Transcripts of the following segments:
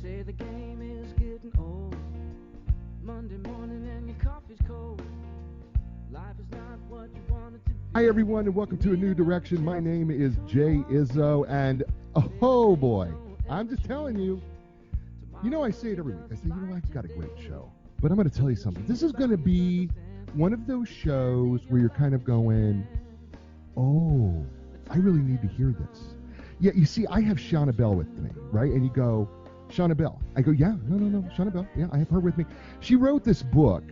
say the game is getting old. Monday morning and your coffee's cold. Life is not what you want it to be. Hi, everyone, and welcome to A New Direction. My name is Jay Izzo, and oh boy, I'm just telling you, I say it every week. I say, I've got a great show. But I'm going to tell you something. This is going to be one of those shows where you're kind of going, oh, I really need to hear this. Yeah, you see, I have Shanah Bell with me, right? And you go, Shanah Bell. I go, yeah, no, Shanah Bell. Yeah, I have her with me. She wrote this book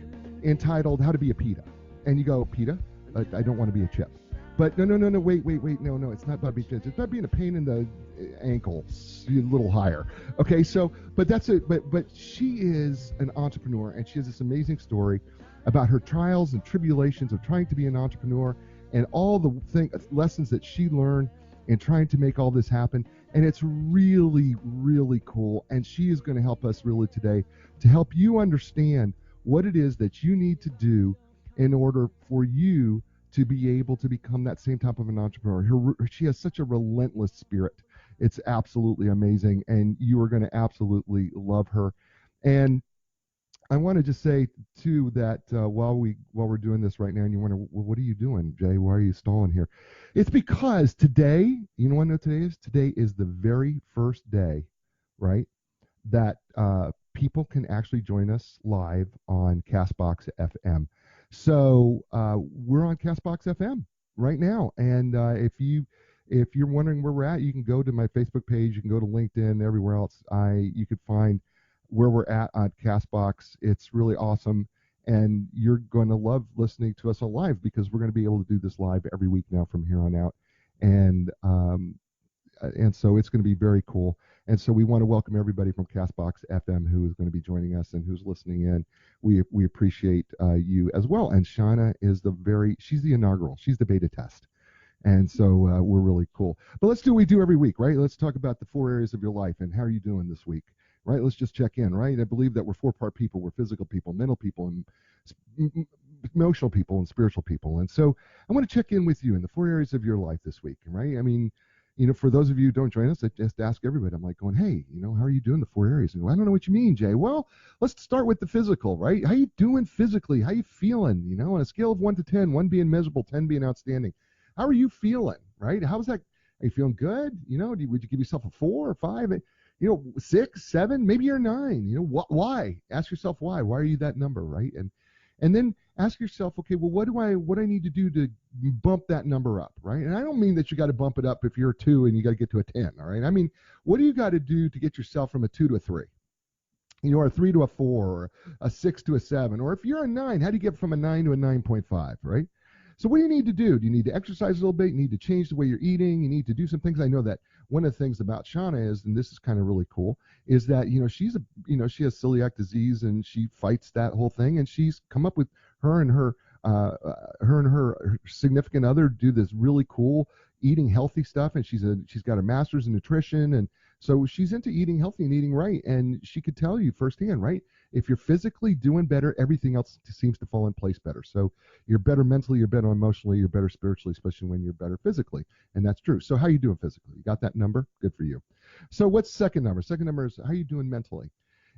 entitled How to Be a PITA. And you go, PITA? I don't want to be a chip. But no, wait, no, it's not about being chips. It's about being a pain in the ankles, a little higher. Okay, so, but that's it. But she is an entrepreneur, and she has this amazing story about her trials and tribulations of trying to be an entrepreneur and all the lessons that she learned in trying to make all this happen. And it's really, really cool. And she is going to help us really today to help you understand what it is that you need to do in order for you to be able to become that same type of an entrepreneur. She has such a relentless spirit. It's absolutely amazing, and you are going to absolutely love her. And I want to just say too that while we're doing this right now, and you wonder, well, what are you doing, Jay? Why are you stalling here? It's because today, you know what I know today is? Today is the very first day, right, that people can actually join us live on Castbox FM. So we're on Castbox FM right now, and if you're wondering where we're at, you can go to my Facebook page, you can go to LinkedIn, everywhere else. You could find where we're at on Castbox. It's really awesome, and you're going to love listening to us on live because we're going to be able to do this live every week now from here on out, and so it's going to be very cool. And so we want to welcome everybody from Castbox FM who is going to be joining us and who's listening in. We appreciate you as well. And Shanah is she's the inaugural. She's the beta test. And so we're really cool. But let's do what we do every week, right? Let's talk about the 4 areas of your life and how are you doing this week, right? Let's just check in, right? I believe that we're 4-part people. We're physical people, mental people, and emotional people, and spiritual people. And so I want to check in with you in the 4 areas of your life this week, right? I mean, for those of you who don't join us, I just ask everybody. I'm like going, hey, how are you doing the 4 areas? And go, I don't know what you mean, Jay. Well, let's start with the physical, right? How you doing physically? How you feeling? On a scale of 1 to 10, 1 being miserable, 10 being outstanding. How are you feeling, right? How's that? Are you feeling good? Would you give yourself a 4 or 5? 6, 7, maybe you're 9. Why? Ask yourself why. Why are you that number, right? And then ask yourself, okay, well, what do I need to do to bump that number up, right? And I don't mean that you got to bump it up if you're a 2 and you got to get to a 10, all right? I mean, what do you got to do to get yourself from a 2 to a 3? Or a 3 to a 4, or a 6 to a 7, or if you're a 9, how do you get from a 9 to a 9.5, right? So what do you need to do? Do you need to exercise a little bit? You need to change the way you're eating. You need to do some things. I know that one of the things about Shanah is, and this is kind of really cool, is that, she has celiac disease and she fights that whole thing. And she's come up with her and her significant other do this really cool eating healthy stuff. And she's got a master's in nutrition. And so she's into eating healthy and eating right. And she could tell you firsthand, right? If you're physically doing better, everything else seems to fall in place better. So you're better mentally, you're better emotionally, you're better spiritually, especially when you're better physically. And that's true. So how are you doing physically? You got that number? Good for you. So what's second number? Second number is how are you doing mentally?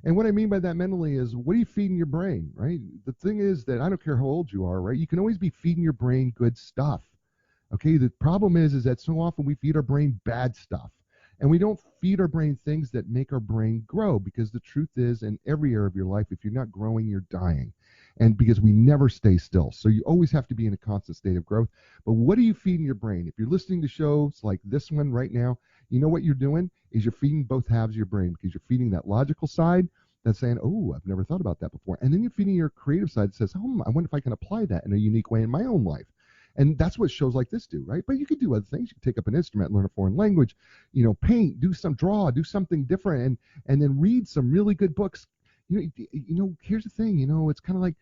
And what I mean by that mentally is what are you feeding your brain, right? The thing is that I don't care how old you are, right? You can always be feeding your brain good stuff. Okay, the problem is that so often we feed our brain bad stuff. And we don't feed our brain things that make our brain grow, because the truth is, in every area of your life, if you're not growing, you're dying. And because we never stay still. So you always have to be in a constant state of growth. But what are you feeding your brain? If you're listening to shows like this one right now, you know what you're doing is you're feeding both halves of your brain, because you're feeding that logical side that's saying, oh, I've never thought about that before. And then you're feeding your creative side that says, oh, I wonder if I can apply that in a unique way in my own life. And that's what shows like this do, right? But you could do other things. You could take up an instrument, learn a foreign language, paint, draw, do something different, and then read some really good books. Here's the thing, it's kind of like,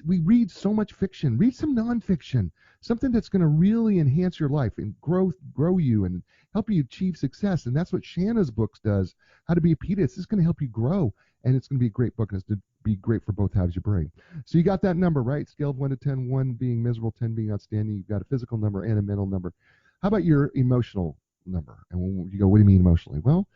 we read so much fiction. Read some nonfiction, something that's going to really enhance your life and grow you and help you achieve success. And that's what Shanah's books does, How to Be a PITA. It's just going to help you grow, and it's going to be a great book, and it's to be great for both halves of your brain. So you got that number, right? Scale of 1 to 10, 1 being miserable, 10 being outstanding. You've got a physical number and a mental number. How about your emotional number? And when you go, what do you mean emotionally? Well,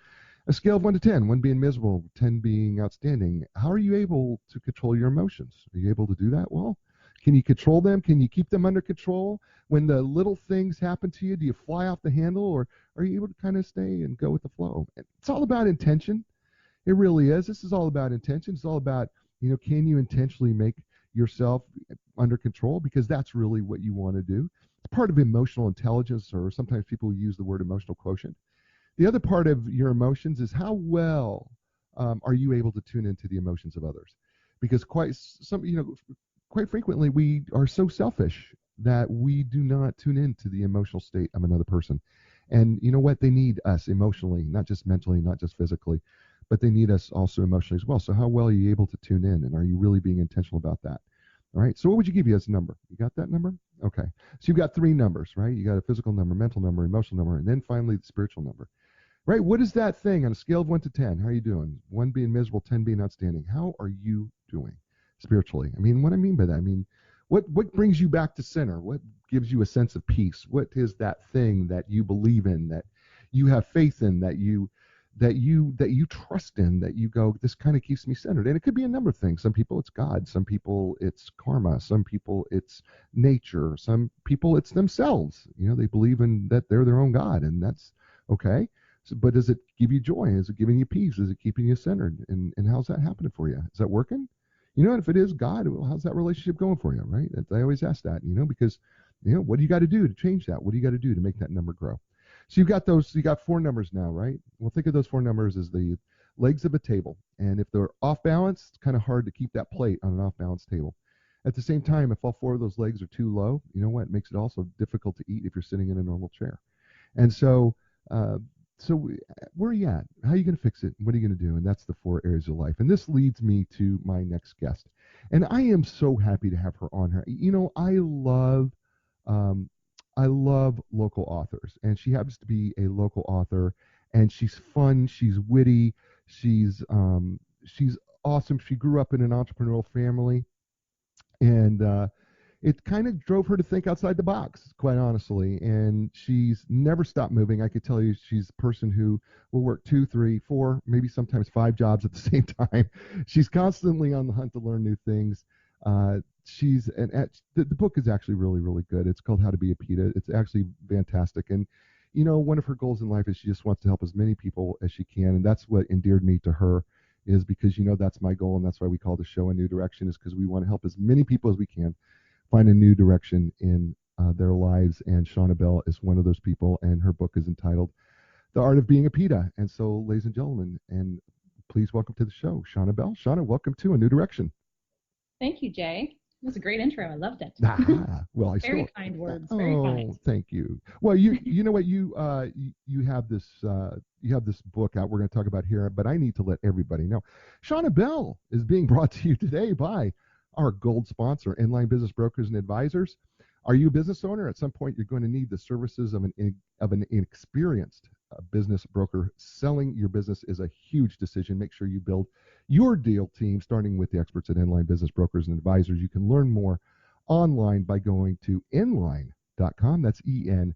A scale of 1 to 10, 1 being miserable, 10 being outstanding. How are you able to control your emotions? Are you able to do that well? Can you control them? Can you keep them under control? When the little things happen to you, do you fly off the handle, or are you able to kind of stay and go with the flow? It's all about intention. It really is. This is all about intention. It's all about, can you intentionally make yourself under control? Because that's really what you want to do. It's part of emotional intelligence, or sometimes people use the word emotional quotient. The other part of your emotions is how well are you able to tune into the emotions of others? Because quite frequently we are so selfish that we do not tune into the emotional state of another person. And you know what? They need us emotionally, not just mentally, not just physically, but they need us also emotionally as well. So how well are you able to tune in, and are you really being intentional about that? All right. So what would you give you as a number? You got that number? Okay. So you've got 3 numbers, right? You got a physical number, mental number, emotional number, and then finally the spiritual number. Right? What is that thing on a scale of 1 to 10? How are you doing? 1 being miserable, 10 being outstanding. How are you doing spiritually? I mean, what I mean by that, I mean, what brings you back to center? What gives you a sense of peace? What is that thing that you believe in, that you have faith in, that you trust in, that you go, this kind of keeps me centered? And it could be a number of things. Some people it's God, some people it's karma, some people it's nature, some people it's themselves. They believe in that they're their own God, and that's okay. So, but does it give you joy? Is it giving you peace? Is it keeping you centered? And how's that happening for you? Is that working? And if it is God, well, how's that relationship going for you, right? I always ask that, because, what do you got to do to change that? What do you got to do to make that number grow? So you got 4 numbers now, right? Well, think of those 4 numbers as the legs of a table. And if they're off balance, it's kind of hard to keep that plate on an off balance table. At the same time, if all 4 of those legs are too low, you know what? It makes it also difficult to eat if you're sitting in a normal chair. And so, where are you at? How are you going to fix it? What are you going to do? And that's the 4 areas of life. And this leads me to my next guest. And I am so happy to have her on here. I love local authors, and she happens to be a local author, and she's fun, she's witty, she's awesome. She grew up in an entrepreneurial family, and it kind of drove her to think outside the box, quite honestly. And she's never stopped moving. I could tell you she's a person who will work 2, 3, 4, maybe sometimes 5 jobs at the same time. She's constantly on the hunt to learn new things. The book is actually really, really good. It's called How to Be a PITA. It's actually fantastic. And, one of her goals in life is she just wants to help as many people as she can. And that's what endeared me to her, is because, that's my goal. And that's why we call the show A New Direction, is because we want to help as many people as we can find a new direction in their lives. And Shanah Bell is one of those people, and her book is entitled The Art of Being a PITA. And so, ladies and gentlemen, and please welcome to the show, Shanah Bell. Shanah, welcome to A New Direction. Thank you, Jay. It was a great intro. I loved it. Well, very kind words. Very kind. Thank you. Well, you know what, you have this book out we're going to talk about here, but I need to let everybody know. Shanah Bell is being brought to you today by our gold sponsor, Inline Business Brokers and Advisors. Are you a business owner? At some point, you're going to need the services of an experienced business broker. Selling your business is a huge decision. Make sure you build your deal team, starting with the experts at Inline Business Brokers and Advisors. You can learn more online by going to inline.com. That's ENLIGN.com.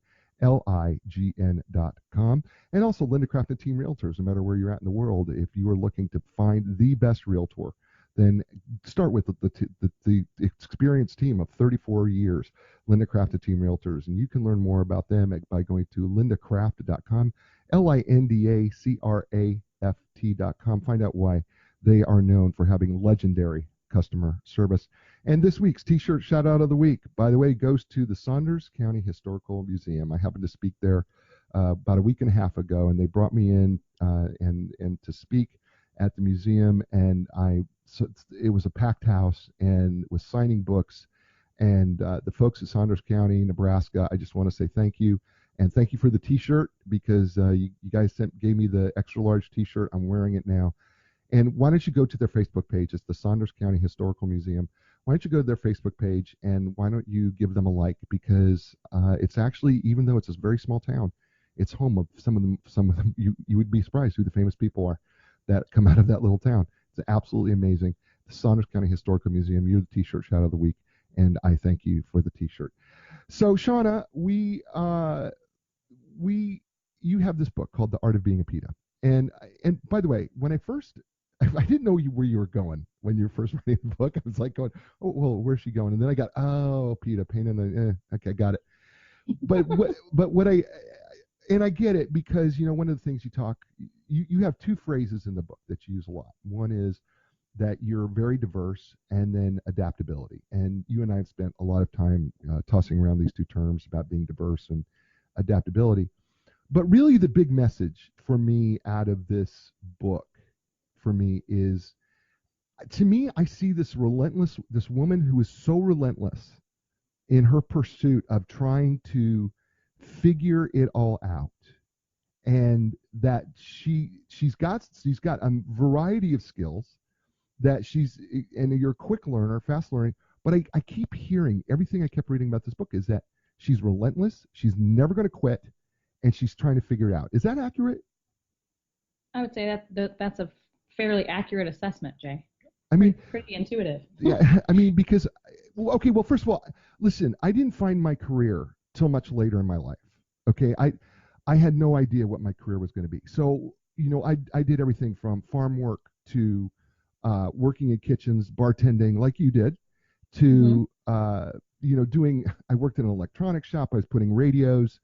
And also Linda Craft and Team Realtors. No matter where you're at in the world, if you are looking to find the best realtor, then start with the experienced team of 34 years, Linda Craft and Team Realtors. And you can learn more about them by going to lindacraft.com, LINDACRAFT.com. Find out why they are known for having legendary customer service. And this week's T-shirt shout out of the week, by the way, goes to the Saunders County Historical Museum. I happened to speak there about a week and a half ago, and they brought me in and to speak at the museum, and it was a packed house and was signing books. And the folks at Saunders County, Nebraska, I just want to say thank you. And thank you for the T-shirt, because you guys gave me the extra large T-shirt. I'm wearing it now. And why don't you go to their Facebook page? It's the Saunders County Historical Museum. Why don't you go to their Facebook page, and why don't you give them a like? Because it's actually, even though it's a very small town, it's home of some of them. You would be surprised who the famous people are that come out of that little town. It's absolutely amazing. The Saunders County Historical Museum. You're the T-shirt shout of the week, and I thank you for the T-shirt. So, Shanah, you have this book called The Art of Being a PITA. And by the way, when I first, I didn't know where you were going when you were first writing the book. I was like going, oh, well, where's she going? And then I got, oh, PITA, pain in the, okay, got it. But what and I get it because, one of the things you have two phrases in the book that you use a lot. One is that you're very diverse, and then adaptability. And you and I have spent a lot of time tossing around these two terms about being diverse and adaptability. But really the big message for me out of this book for me is, to me, I see this woman who is so relentless in her pursuit of trying to figure it all out, and that she's got a variety of skills that and you're a quick learner, fast learning. But I keep hearing, everything I kept reading about this book is that she's relentless, she's never going to quit, and she's trying to figure it out. Is that accurate? I would say that's a fairly accurate assessment, Jay. I mean, pretty intuitive. Yeah, I mean, because, okay, well, first of all, listen, I didn't find my career till much later in my life. Okay, I had no idea what my career was going to be. So, I did everything from farm work to working in kitchens, bartending, like you did, to I worked in an electronics shop. I was putting radios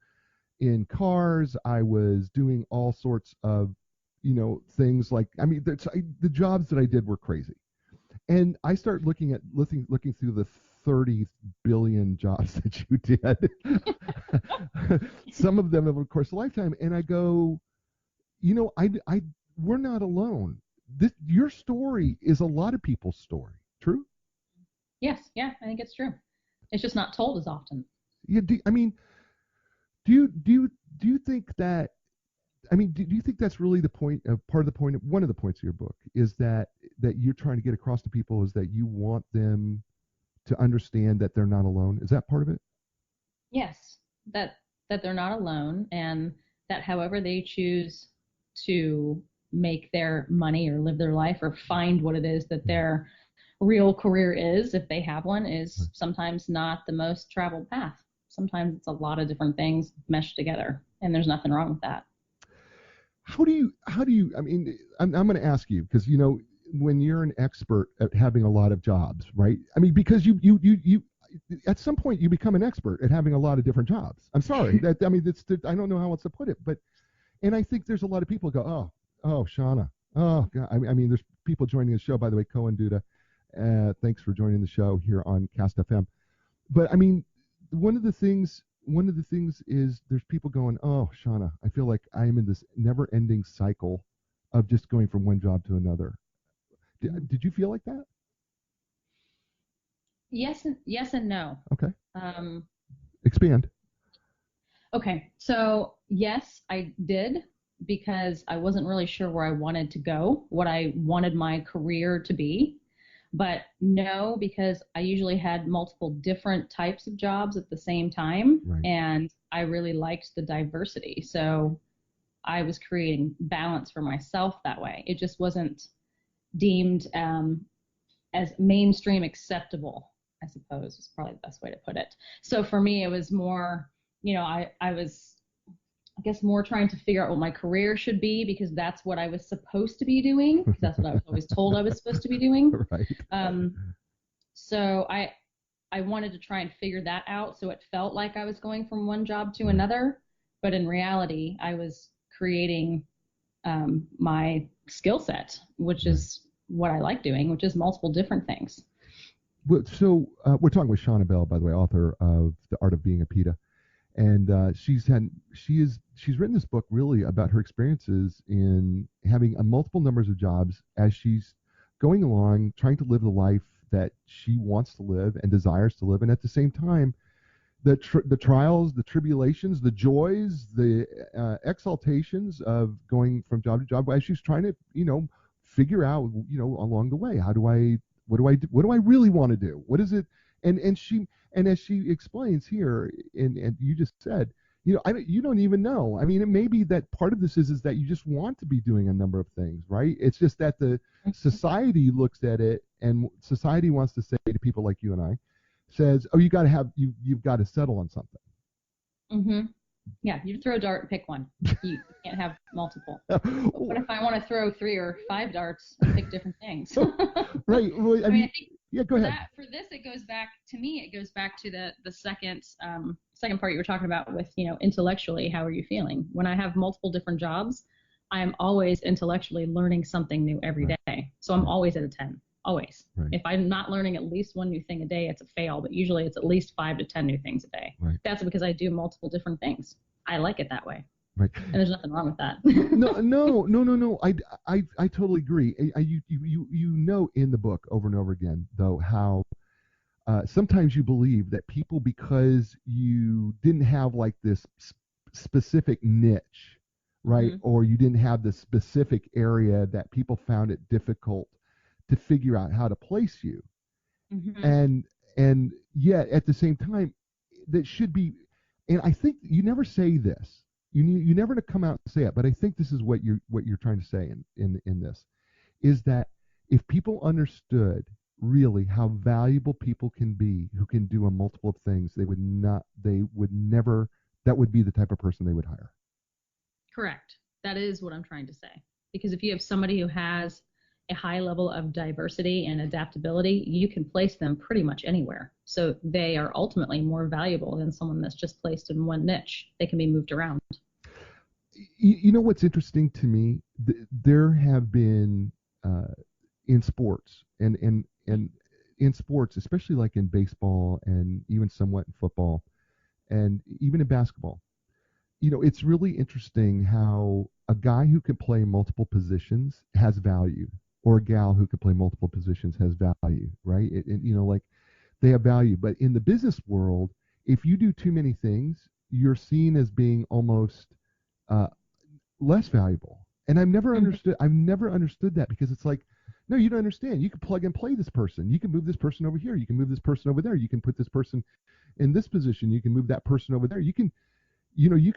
in cars. I was doing all sorts of things like, I mean, the jobs that I did were crazy. And I start looking through the 30 billion jobs that you did. Some of them over the course of a lifetime. And I go, we're not alone. Your story is a lot of people's story. True? Yes. Yeah, I think it's true. It's just not told as often. Yeah. Do you think that? I mean, do you think that's really the point? Part of the point, one of the points of your book is that you're trying to get across to people is that you want them to understand that they're not alone. Is that part of it? Yes, that they're not alone, and that however they choose to make their money or live their life or find what it is that their real career is, if they have one, is sometimes not the most traveled path. Sometimes it's a lot of different things meshed together, and there's nothing wrong with that. How do you, I mean, I'm going to ask you, because, when you're an expert at having a lot of jobs, right? I mean, because you at some point you become an expert at having a lot of different jobs. I'm sorry. I don't know how else to put it, and I think there's a lot of people who go, oh, Shanah. Oh, God. I mean, there's people joining the show, by the way, Cohen Duda. Thanks for joining the show here on Cast FM. But I mean, one of the things is there's people going, oh, Shanah, I feel like I am in this never-ending cycle of just going from one job to another. Did you feel like that? Yes and no. Okay. Expand. Okay, so yes, I did, because I wasn't really sure where I wanted to go, what I wanted my career to be. But no, because I usually had multiple different types of jobs at the same time, right. And I really liked the diversity. So I was creating balance for myself that way. It just wasn't deemed as mainstream acceptable, I suppose is probably the best way to put it. So for me, it was more, I was, I guess, more trying to figure out what my career should be, because that's what I was supposed to be doing. That's what I was always told I was supposed to be doing. Right. So I wanted to try and figure that out, so it felt like I was going from one job to another, but in reality, I was creating my skill set, which is what I like doing, which is multiple different things. So we're talking with Shanah Bell, by the way, author of The Art of Being a PITA. And she's written this book really about her experiences in having multiple numbers of jobs as she's going along, trying to live the life that she wants to live and desires to live, and at the same time, the trials, the tribulations, the joys, the exaltations of going from job to job as she's trying to figure out along the way, what do I really want to do? What is it? And as she explains here, and you just said, you don't even know. I mean, it may be that part of this is that you just want to be doing a number of things, right? It's just that the society looks at it, and society wants to say to people like you and I, says, oh, you've got to settle on something. Mm-hmm. Yeah, you throw a dart and pick one. You can't have multiple. But what if I want to throw 3 or 5 darts and pick different things? Right. Well, I think yeah, go ahead. For this, it goes back to me. It goes back to the second part you were talking about with, intellectually, how are you feeling? When I have multiple different jobs, I am always intellectually learning something new every day. So I'm always at a 10. Always. Right. If I'm not learning at least one new thing a day, it's a fail. But usually it's at least 5 to 10 new things a day. Right. That's because I do multiple different things. I like it that way. Right. And there's nothing wrong with that. No. I totally agree. You know in the book over and over again, though, how sometimes you believe that people, because you didn't have like this specific niche, right? Mm-hmm. Or you didn't have the specific area that people found it difficult to figure out how to place you. Mm-hmm. And yet at the same time, that should be, and I think you never say this. You never to come out and say it, but I think this is what you're trying to say in this, is that if people understood really how valuable people can be who can do a multiple of things, that would be the type of person they would hire. Correct. That is what I'm trying to say. Because if you have somebody who has a high level of diversity and adaptability, you can place them pretty much anywhere. So they are ultimately more valuable than someone that's just placed in one niche. They can be moved around. You know what's interesting to me? There have been in sports and in sports, especially like in baseball and even somewhat in football and even in basketball, it's really interesting how a guy who can play multiple positions has value, or a gal who can play multiple positions has value, right? Like they have value. But in the business world, if you do too many things, you're seen as being almost less valuable. And I've never understood that, because it's like, no, you don't understand. You can plug and play this person. You can move this person over here. You can move this person over there. You can put this person in this position. You can move that person over there. You can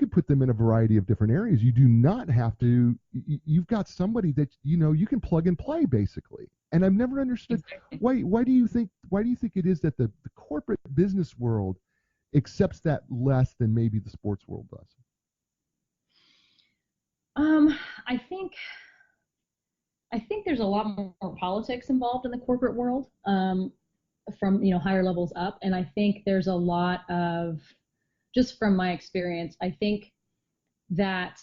put them in a variety of different areas. You do not have to. You've got somebody that you can plug and play, basically. And I've never understood why do you think it is that the corporate business world accepts that less than maybe the sports world does? I think there's a lot more politics involved in the corporate world, from higher levels up, and I think there's a lot of, just from my experience, I think that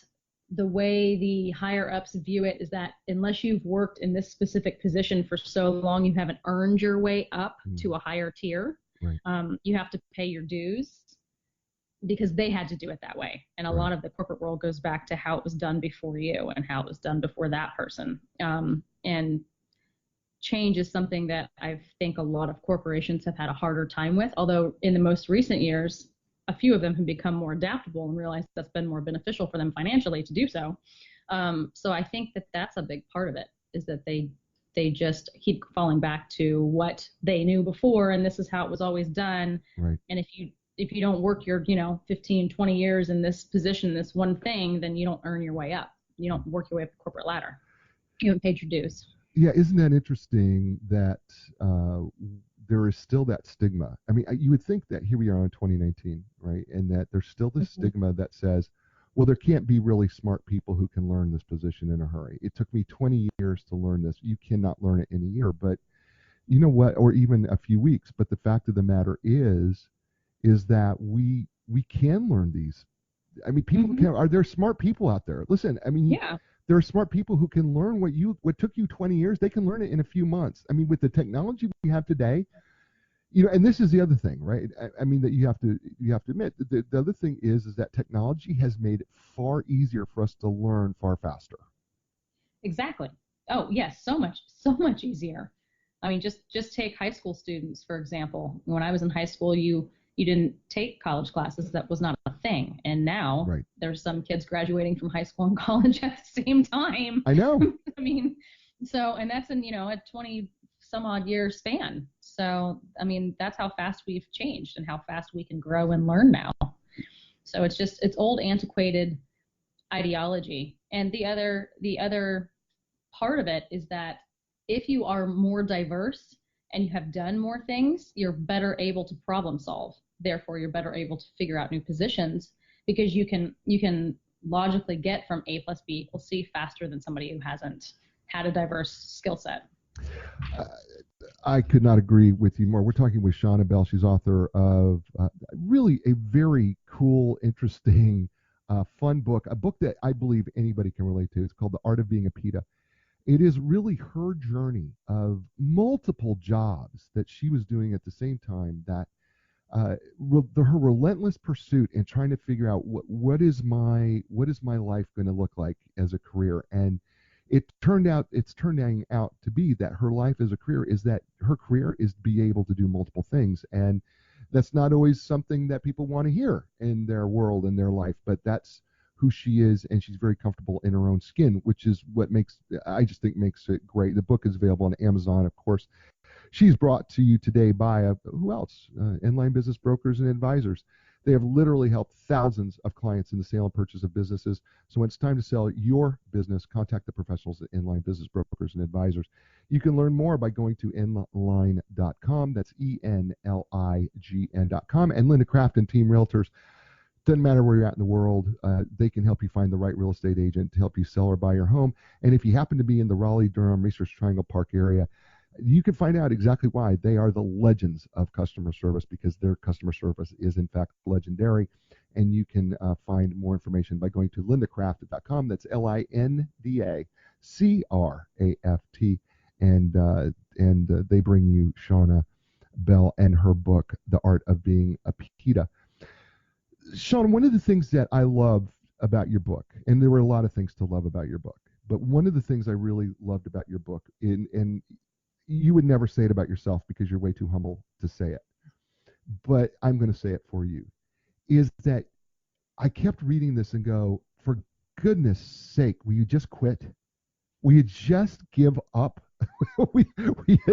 the way the higher ups view it is that unless you've worked in this specific position for so long, you haven't earned your way up to a higher tier. Right. You have to pay your dues, because they had to do it that way. And a lot of the corporate world goes back to how it was done before you and how it was done before that person. And change is something that I think a lot of corporations have had a harder time with, although in the most recent years, a few of them have become more adaptable and realized that's been more beneficial for them financially to do so. So I think that that's a big part of it, is that they just keep falling back to what they knew before, and this is how it was always done. Right. And if you don't work your 15, 20 years in this position, this one thing, then you don't earn your way up. You don't work your way up the corporate ladder. You haven't paid your dues. Yeah, isn't that interesting that there is still that stigma? I mean, you would think that here we are in 2019, right? And that there's still this stigma that says, well, there can't be really smart people who can learn this position in a hurry. It took me 20 years to learn this. You cannot learn it in a year, but you know what? Or even a few weeks. But the fact of the matter is that we can learn these. I mean, people are there smart people out there? Listen, I mean, there are smart people who can learn what took you 20 years. They can learn it in a few months. I mean, with the technology we have today, and this is the other thing, right? I mean, that you have to admit. The other thing is that technology has made it far easier for us to learn far faster. Exactly. Oh, yes, so much easier. I mean, just take high school students, for example. When I was in high school, you didn't take college classes. That was not a thing. And now there's some kids graduating from high school and college at the same time. I know. I mean, and that's in, a 20 some odd year span. So, I mean, that's how fast we've changed and how fast we can grow and learn now. So it's old antiquated ideology. And the other part of it is that if you are more diverse and you have done more things, you're better able to problem solve. Therefore, you're better able to figure out new positions because you can logically get from A plus B equals C faster than somebody who hasn't had a diverse skill set. I could not agree with you more. We're talking with Shanah Bell. She's author of really a very cool, interesting, fun book, a book that I believe anybody can relate to. It's called The Art of Being a PITA. It is really her journey of multiple jobs that she was doing at the same time, that her relentless pursuit in trying to figure out what is my life going to look like as a career. And it's turning out to be that her life as a career is that her career is to be able to do multiple things. And that's not always something that people want to hear in their world, in their life, but that's who she is, and she's very comfortable in her own skin, which is what makes it great. The book is available on Amazon, of course. She's brought to you today by who else? Inline Business Brokers and Advisors. They have literally helped thousands of clients in the sale and purchase of businesses. So when it's time to sell your business, contact the professionals at Inline Business Brokers and Advisors. You can learn more by going to inline.com. That's ENLIGN.com. And Linda Kraft and Team Realtors. Doesn't matter where you're at in the world, they can help you find the right real estate agent to help you sell or buy your home. And if you happen to be in the Raleigh-Durham Research Triangle Park area, you can find out exactly why they are the legends of customer service, because their customer service is in fact legendary. And you can find more information by going to lindacraft.com. That's LINDACRAFT, and they bring you Shanah Bell and her book, The Art of Being a PITA. Shanah, one of the things that I love about your book, and there were a lot of things to love about your book, but one of the things I really loved about your book, and you would never say it about yourself because you're way too humble to say it, but I'm going to say it for you, is that I kept reading this and go, for goodness sake, will you just quit? Will you just give up? we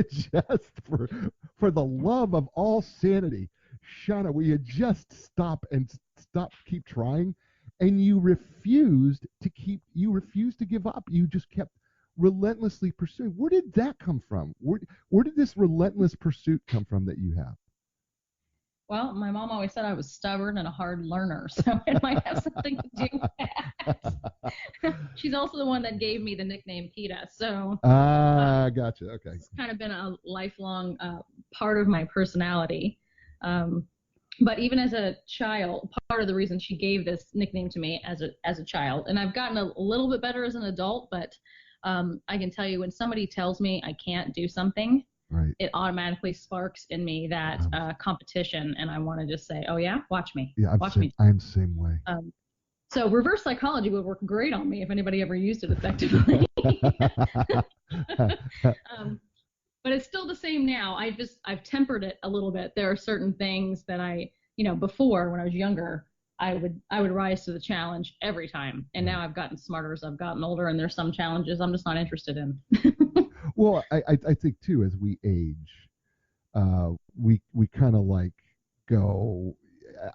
just, for the love of all sanity, Shanah, will you just keep trying? And you refused to give up. You just kept relentlessly pursuing. Where did that come from? Where did this relentless pursuit come from that you have? Well, my mom always said I was stubborn and a hard learner, so it might have something to do with that. She's also the one that gave me the nickname PITA, so gotcha. Okay. It's kind of been a lifelong part of my personality. But even as a child, part of the reason she gave this nickname to me as a child, and I've gotten a little bit better as an adult, but I can tell you when somebody tells me I can't do something, right, it automatically sparks in me that competition, and I want to just say, oh yeah, watch me. Yeah, watch me. I'm the same way. So reverse psychology would work great on me if anybody ever used it effectively. But it's still the same now. I've tempered it a little bit. There are certain things that before when I was younger, I would rise to the challenge every time. And now I've gotten smarter as I've gotten older, and there's some challenges I'm just not interested in. Well, I think too, as we age, we kind of like go,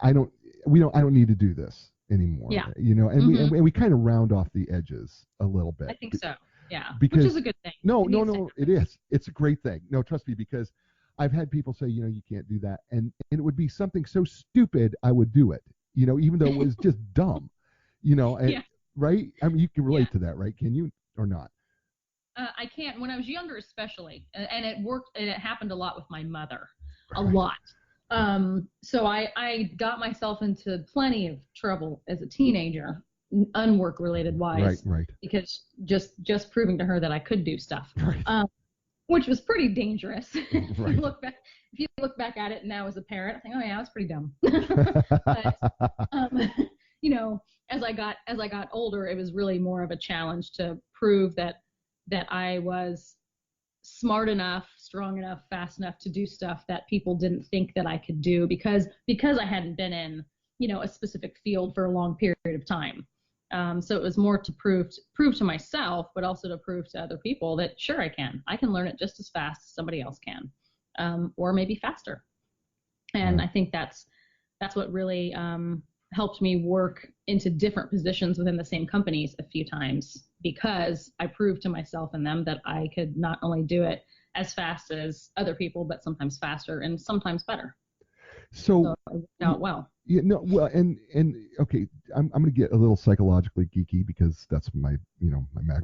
I don't need to do this anymore. Yeah. And we kind of round off the edges a little bit. I think so. Yeah, because, which is a good thing. No, it is. It's a great thing. No, trust me, because I've had people say, you can't do that. And it would be something so stupid, I would do it, even though it was just dumb, and, yeah. Right? I mean, you can relate to that, right? Can you or not? I can't. When I was younger, especially, and it worked, and it happened a lot with my mother, a lot. So I got myself into plenty of trouble as a teenager, unwork related wise, right, because just proving to her that I could do stuff, right. Which was pretty dangerous. Right. If you look back at it now as a parent, I think, oh yeah, I was pretty dumb. But as I got older, it was really more of a challenge to prove that I was smart enough, strong enough, fast enough to do stuff that people didn't think that I could do because I hadn't been in a specific field for a long period of time. So it was more to prove to myself, but also to prove to other people that sure I can learn it just as fast as somebody else can, or maybe faster. And I think that's what really helped me work into different positions within the same companies a few times, because I proved to myself and them that I could not only do it as fast as other people, but sometimes faster and sometimes better. So it worked out well. yeah, no, well, and okay, I'm going to get a little psychologically geeky because that's my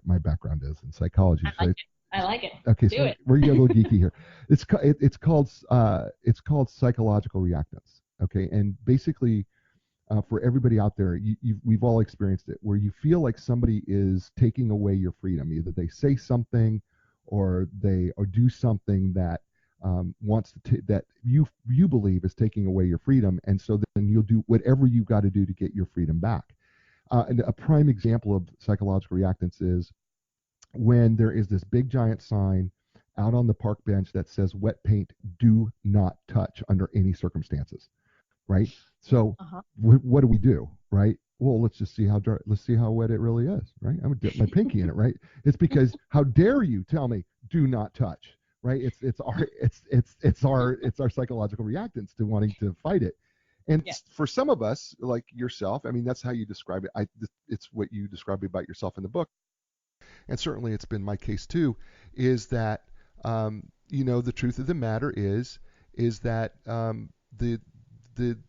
my background is in psychology. I like it. I like it. Okay, Do so it. we're getting a little geeky here. It's called psychological reactance. Okay, and basically, for everybody out there, we've all experienced it, where you feel like somebody is taking away your freedom. Either they say something, or do something that that you believe is taking away your freedom, and so then you'll do whatever you've got to do to get your freedom back. And a prime example of psychological reactance is when there is this big giant sign out on the park bench that says wet paint do not touch under any circumstances, right? So what do, right? Well, let's just see let's see how wet it really is, right? I'm gonna dip my pinky in it, right? It's because how dare you tell me do not touch, right? It's our psychological reactance to wanting to fight it. And for some of us, like yourself, I mean, that's how you describe it. It's what you describe about yourself in the book, and certainly it's been my case too, is that the truth of the matter is that the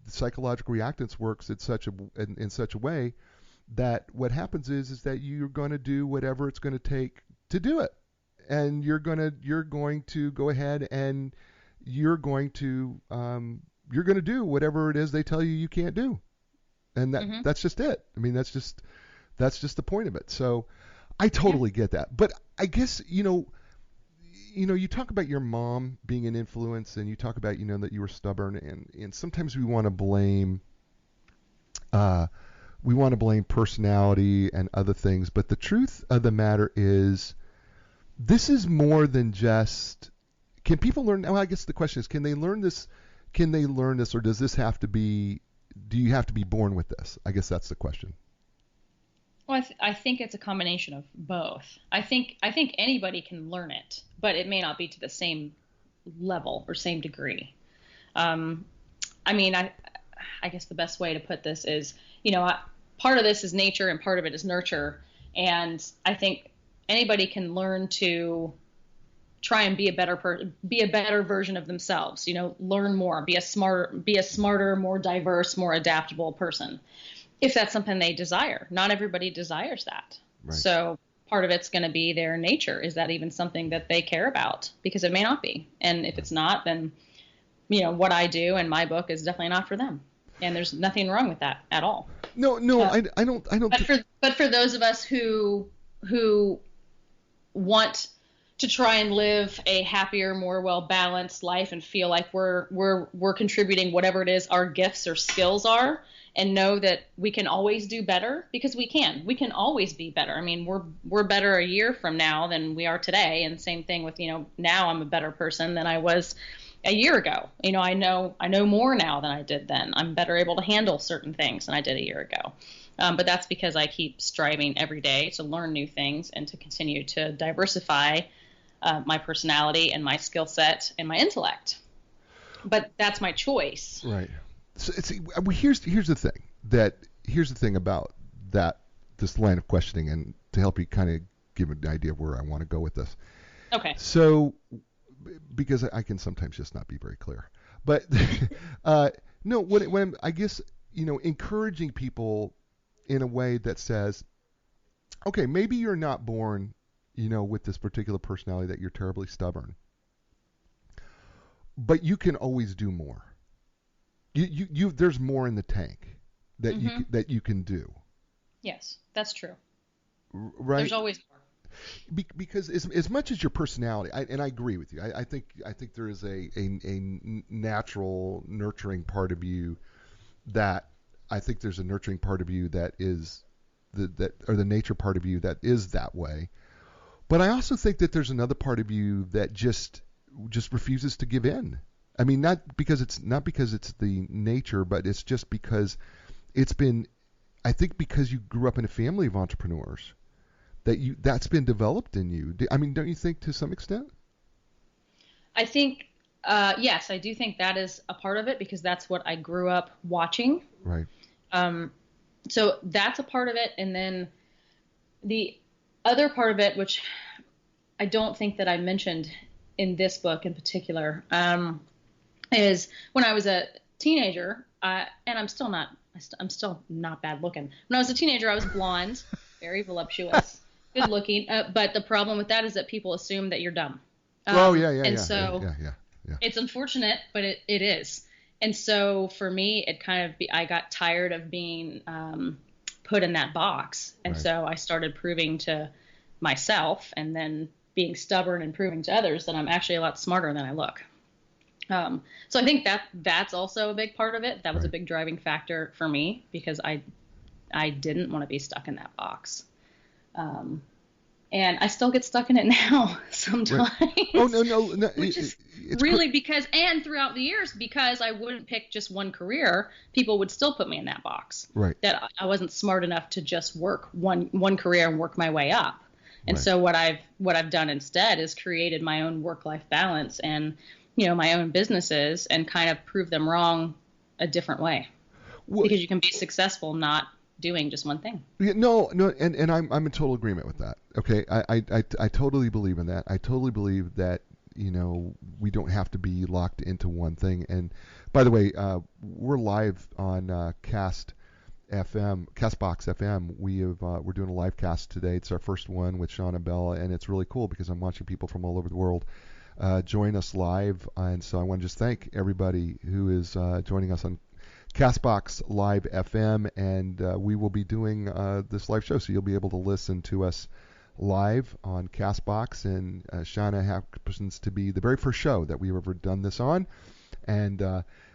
psychological reactance works in such a way that what happens is that you're going to do whatever it's going to take to do it, and you're going to go ahead and you're going to do whatever it is they tell you can't do, and that's just it. I mean, that's just the point of it. So I totally get that. But I guess, you talk about your mom being an influence, and you talk about, that you were stubborn, and sometimes we want to blame personality and other things. But the truth of the matter is, this is more than just, can people learn? Well, I guess the question is, can they learn this? Or does this have to be, do you have to be born with this? I guess that's the question. Well, I think it's a combination of both. I think anybody can learn it, but it may not be to the same level or same degree. I guess the best way to put this is, part of this is nature and part of it is nurture. And I think anybody can learn to try and be a better version of themselves. Learn more, be a smarter, more diverse, more adaptable person, if that's something they desire. Not everybody desires that. Right. So part of it's going to be their nature. Is that even something that they care about? Because it may not be. And if it's not, then, what I do in my book is definitely not for them. And there's nothing wrong with that at all. No, I don't. But for those of us who want to try and live a happier, more well-balanced life and feel like we're contributing whatever it is our gifts or skills are, and know that we can always do better, because we can always be better. I mean, we're better a year from now than we are today. And same thing with, now I'm a better person than I was a year ago. I know more now than I did then. I'm better able to handle certain things than I did a year ago. But that's because I keep striving every day to learn new things and to continue to diversify my personality and my skill set and my intellect. But that's my choice. Right. So here's the thing about this line of questioning, and to help you kind of give an idea of where I want to go with this. Okay. So, because I can sometimes just not be very clear, but no, when I guess, encouraging people in a way that says, okay, maybe you're not born, with this particular personality, that you're terribly stubborn, but you can always do more. There's more in the tank that you can do. Yes, that's true. Right. There's always more. Because as much as your personality, and I agree with you, I think there is a natural nurturing part of you that I think there's a nurturing part of you that is or the nature part of you that is that way. But I also think that there's another part of you that just refuses to give in. I mean, not because it's the nature, but it's just because I think because you grew up in a family of entrepreneurs, that's been developed in you. I mean, don't you think to some extent? I think, yes, I do think that is a part of it, because that's what I grew up watching. Right. So that's a part of it. And then the other part of it, which I don't think that I mentioned in this book in particular, is when I was a teenager, and I'm still not bad looking. When I was a teenager, I was blonde, very voluptuous, good looking. But the problem with that is that people assume that you're dumb. It's unfortunate, but it is. And so for me, I got tired of being put in that box. And so I started proving to myself and then being stubborn and proving to others that I'm actually a lot smarter than I look. So I think that's also a big part of it. That was a big driving factor for me because I didn't want to be stuck in that box. And I still get stuck in it now sometimes. Right. Oh, no. Which is really and throughout the years, because I wouldn't pick just one career, people would still put me in that box. Right. That I wasn't smart enough to just work one career and work my way up. And so what I've done instead is created my own work-life balance and, my own businesses and kind of prove them wrong a different way. Because you can be successful not doing just one thing. Yeah, no, and I'm in total agreement with that. Okay, I totally believe in that. I totally believe that we don't have to be locked into one thing. And by the way, we're live on Castbox FM. We're doing a live cast today. It's our first one with Shanah Bell, and it's really cool because I'm watching people from all over the world join us live. And so I want to just thank everybody who is joining us on Castbox Live FM, and we will be doing this live show, so you'll be able to listen to us live on Castbox. And Shanah happens to be the very first show that we've ever done this on, and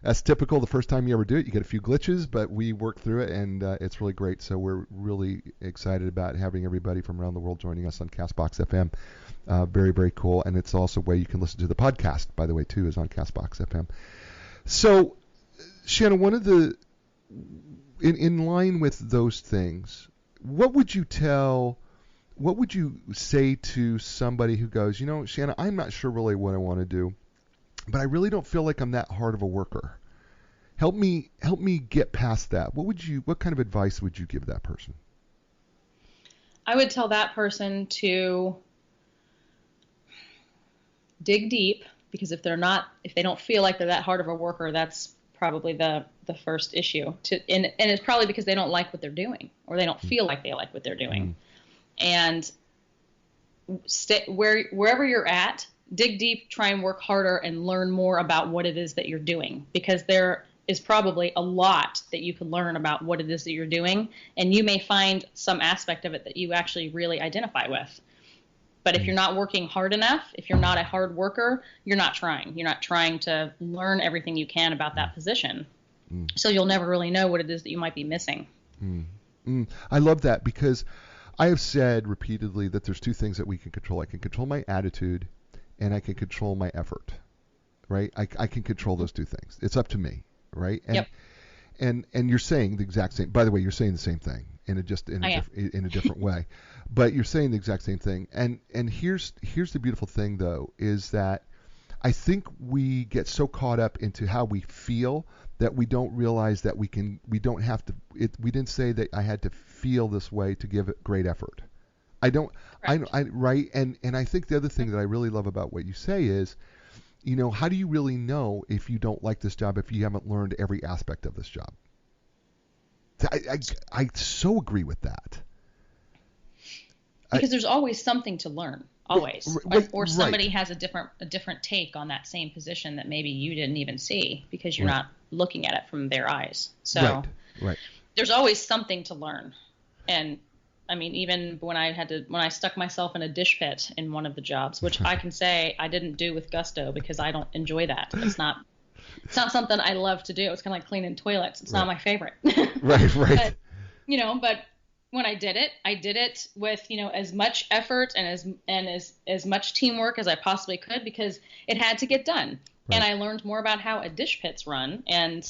as typical, the first time you ever do it, you get a few glitches, but we work through it, and it's really great. So we're really excited about having everybody from around the world joining us on Castbox FM. Very, very cool, and it's also a way you can listen to the podcast, by the way, too, is on Castbox FM. So Shanah, one of the, in line with those things, what would you say to somebody who goes, Shanah, I'm not sure really what I want to do, but I really don't feel like I'm that hard of a worker. Help me get past that. What kind of advice would you give that person? I would tell that person to dig deep, because if they don't feel like they're that hard of a worker, that's probably the first issue. And it's probably because they don't like what they're doing, or they don't feel like they like what they're doing. And wherever you're at, dig deep, try and work harder and learn more about what it is that you're doing, because there is probably a lot that you can learn about what it is that you're doing, and you may find some aspect of it that you actually really identify with. But if you're not working hard enough, if you're not a hard worker, you're not trying. You're not trying to learn everything you can about that position. So you'll never really know what it is that you might be missing. I love that, because I have said repeatedly that there's two things that we can control. I can control my attitude, and I can control my effort, right? I can control those two things. It's up to me, right? And, yep. And you're saying the exact same. By the way, you're saying the same thing in a different way, but you're saying the exact same thing. And here's the beautiful thing, though, is that I think we get so caught up into how we feel that we don't realize that we don't have to. We didn't say that I had to feel this way to give it great effort. Right. And I think the other thing that I really love about what you say is, how do you really know if you don't like this job if you haven't learned every aspect of this job? I so agree with that. Because there's always something to learn, always. Or somebody has a different take on that same position that maybe you didn't even see because you're not looking at it from their eyes. So there's always something to learn. And I mean, even when I stuck myself in a dish pit in one of the jobs, which I can say I didn't do with gusto because I don't enjoy that. It's not something I love to do. It's kind of like cleaning toilets. It's not my favorite. Right. But when I did it with, as much effort and as much teamwork as I possibly could, because it had to get done. Right. And I learned more about how a dish pit's run and,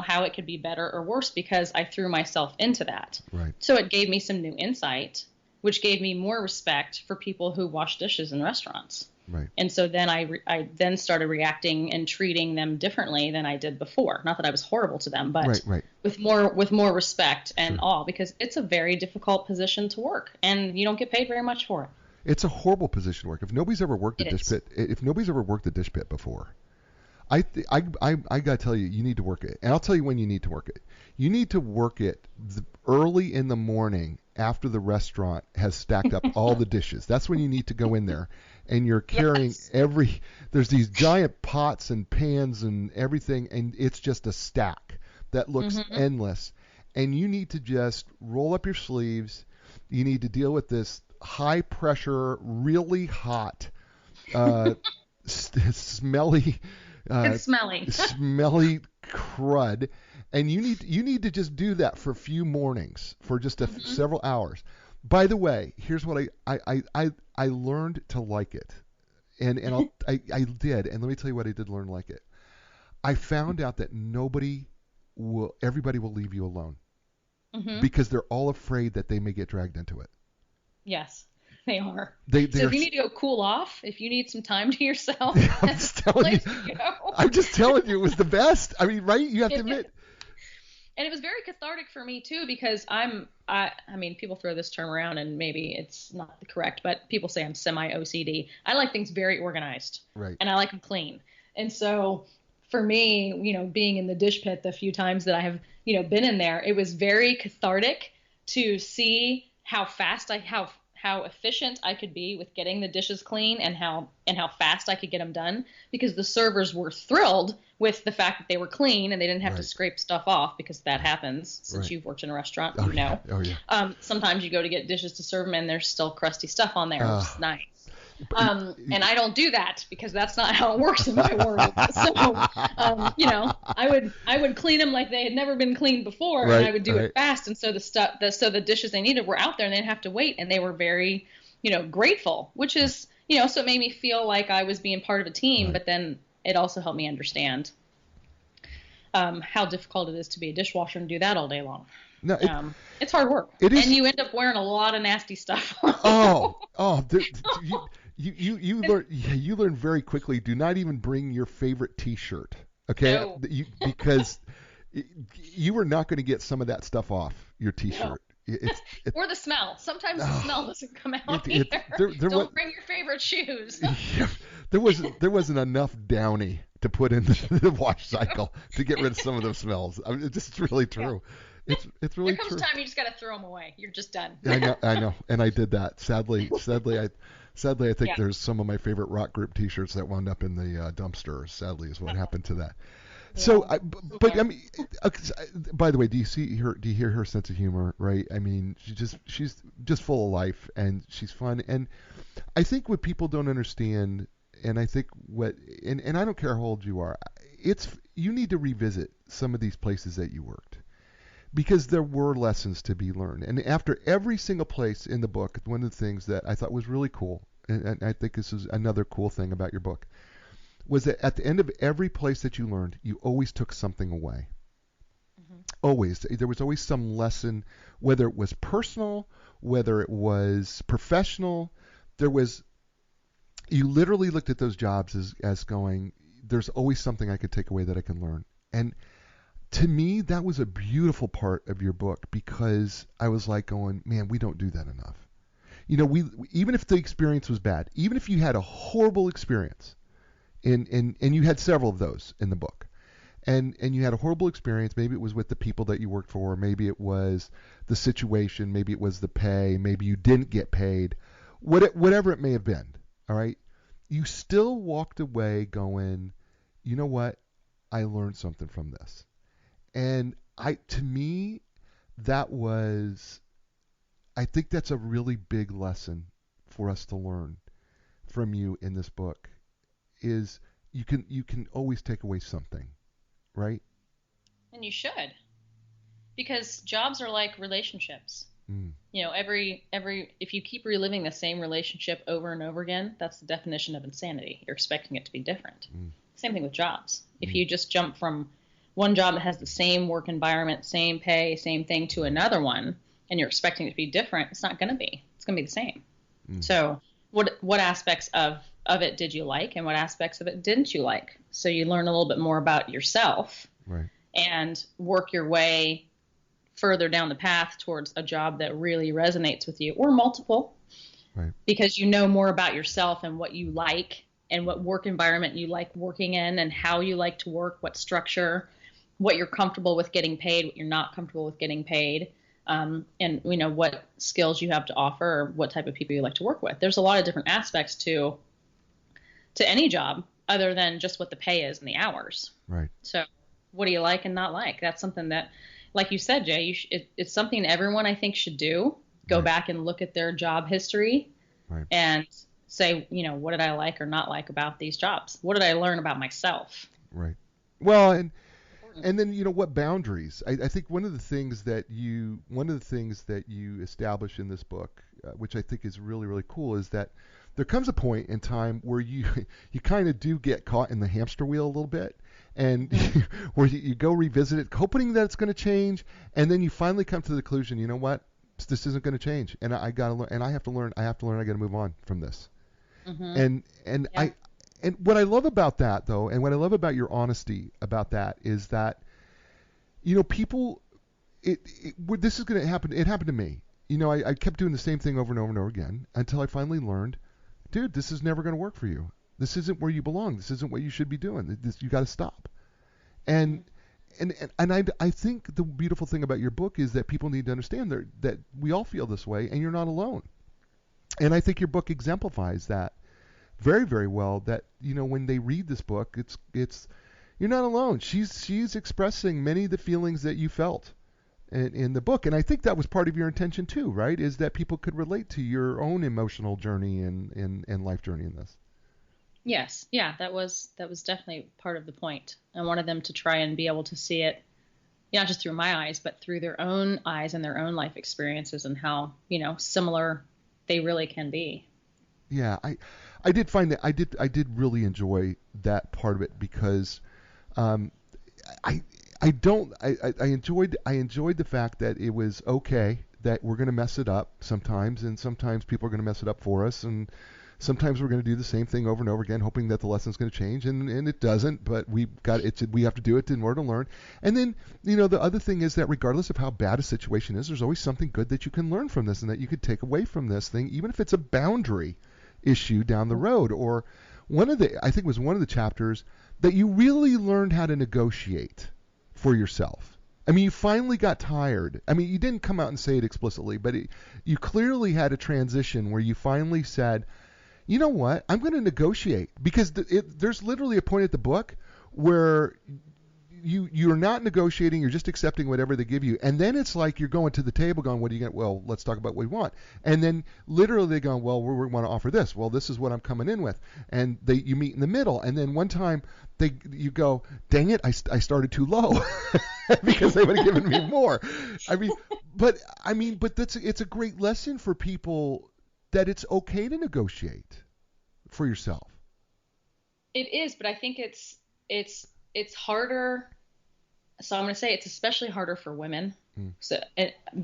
how it could be better or worse because I threw myself into that. Right. So it gave me some new insight, which gave me more respect for people who wash dishes in restaurants. Right. And so then I then started reacting and treating them differently than I did before. Not that I was horrible to them, but with more respect and awe, because it's a very difficult position to work, and you don't get paid very much for it. It's a horrible position to work. If nobody's ever worked a dish pit, before, I got to tell you, you need to work it. And I'll tell you when you need to work it. You need to work it early in the morning after the restaurant has stacked up all the dishes. That's when you need to go in there. And you're carrying there's these giant pots and pans and everything, and it's just a stack that looks endless. And you need to just roll up your sleeves. You need to deal with this high pressure, really hot, smelly, it's smelly. smelly crud. And you need to just do that for a few mornings, for just several hours. By the way, here's what I learned to like it, and I did. And let me tell you what I did learn to like it. I found out that everybody will leave you alone because they're all afraid that they may get dragged into it. Yes, they are. So if you need to go cool off, if you need some time to yourself, I'm just telling you, it was the best. I mean, right? You have to admit. And it was very cathartic for me too, because I mean, people throw this term around and maybe it's not correct, but people say I'm semi-OCD. I like things very organized. Right. And I like them clean. And so for me, being in the dish pit the few times that I have, been in there, it was very cathartic to see how fast how efficient I could be with getting the dishes clean and how fast I could get them done, because the servers were thrilled with the fact that they were clean and they didn't have to scrape stuff off, because that happens since you've worked in a restaurant. Oh, yeah. Sometimes you go to get dishes to serve them and there's still crusty stuff on there. It's nice. And I don't do that because that's not how it works in my world. So, I would clean them like they had never been cleaned before, and I would do it fast. And so the dishes they needed were out there, and they didn't have to wait, and they were very, grateful, which is, so it made me feel like I was being part of a team, but then it also helped me understand how difficult it is to be a dishwasher and do that all day long. No, it's hard work. It is, and you end up wearing a lot of nasty stuff. You learn very quickly. Do not even bring your favorite T-shirt, okay? No. Because you are not going to get some of that stuff off your T-shirt. No. Or the smell. Sometimes the smell doesn't come out either. Don't bring your favorite shoes. Yeah, there wasn't enough Downy to put in the wash cycle to get rid of some of those smells. I mean, it's just really true. Yeah. It's really true. There comes a time you just got to throw them away. You're just done. I know, and I did that. Sadly, I think there's some of my favorite rock group T-shirts that wound up in the dumpster. Sadly, is what happened to that. Yeah. So, I mean, by the way, do you hear her sense of humor? Right? I mean, she's just full of life, and she's fun. And I think what people don't understand, and I think and I don't care how old you are, you need to revisit some of these places that you worked, because there were lessons to be learned. And after every single place in the book, one of the things that I thought was really cool, and I think this is another cool thing about your book, was that at the end of every place that you learned, you always took something away. Always. There was always some lesson, whether it was personal, whether it was professional. You literally looked at those jobs as going, there's always something I could take away that I can learn. And to me, that was a beautiful part of your book, because I was like going, man, we don't do that enough. We even if the experience was bad, even if you had a horrible experience, and you had several of those in the book, and you had a horrible experience, maybe it was with the people that you worked for, maybe it was the situation, maybe it was the pay, maybe you didn't get paid, whatever it may have been, all right? You still walked away going, you know what? I learned something from this. And to me, I think that's a really big lesson for us to learn from you in this book, is you can always take away something, right? And you should, because jobs are like relationships. If you keep reliving the same relationship over and over again, that's the definition of insanity. You're expecting it to be different. Same thing with jobs. If you just jump from one job that has the same work environment, same pay, same thing, to another one, and you're expecting it to be different, it's not going to be. It's going to be the same. So what aspects of it did you like, and what aspects of it didn't you like? So you learn a little bit more about yourself, right, and work your way further down the path towards a job that really resonates with you, or multiple, right, because you know more about yourself and what you like and what work environment you like working in and how you like to work, what structure, what you're comfortable with getting paid, what you're not comfortable with getting paid, and what skills you have to offer or what type of people you like to work with. There's a lot of different aspects to any job other than just what the pay is and the hours. Right. So what do you like and not like? That's something that, like you said, Jay, it's something everyone I think should do. Go Right. back and look at their job history, Right. and say, what did I like or not like about these jobs? What did I learn about myself? Right. Well, and then what boundaries? I think one of the things that you establish in this book, which I think is really, really cool, is that there comes a point in time where you kind of do get caught in the hamster wheel a little bit, and where you go revisit it, hoping that it's going to change, and then you finally come to the conclusion, you know what, this isn't going to change, and I got to learn, and I have to learn, I got to move on from this. And Yeah. And what I love about that, though, and what I love about your honesty about that is that, people, this is going to happen. It happened to me. I kept doing the same thing over and over and over again until I finally learned, dude, this is never going to work for you. This isn't where you belong. This isn't what you should be doing. You got to stop. And I think the beautiful thing about your book is that people need to understand that we all feel this way, and you're not alone. And I think your book exemplifies that very, very well, that when they read this book, it's you're not alone. She's expressing many of the feelings that you felt in the book, and I think that was part of your intention too, right? Is that people could relate to your own emotional journey and life journey in this. Yes, yeah, that was definitely part of the point. I wanted them to try and be able to see it, not just through my eyes, but through their own eyes and their own life experiences, and how similar they really can be. Yeah, I did find that I did really enjoy that part of it, because I enjoyed the fact that it was okay that we're going to mess it up sometimes, and sometimes people are going to mess it up for us, and sometimes we're going to do the same thing over and over again, hoping that the lesson's going to change, and it doesn't. But we have to do it in order to learn. And then the other thing is that regardless of how bad a situation is, there's always something good that you can learn from this, and that you could take away from this thing, even if it's a boundary issue down the road. Or I think it was one of the chapters that you really learned how to negotiate for yourself. I mean, you finally got tired. I mean, you didn't come out and say it explicitly, but you clearly had a transition where you finally said, you know what, I'm going to negotiate. Because there's literally a point at the book where you're not negotiating, you're just accepting whatever they give you. And then it's like you're going to the table going, what do you get? Well, let's talk about what we want. And then literally they go, well, we want to offer this. Well, this is what I'm coming in with. And you meet in the middle. And then one time you go, dang it, I started too low because they would have given me more. But it's a great lesson for people that it's okay to negotiate for yourself. It is, but I think it's harder. So I'm going to say it's especially harder for women. So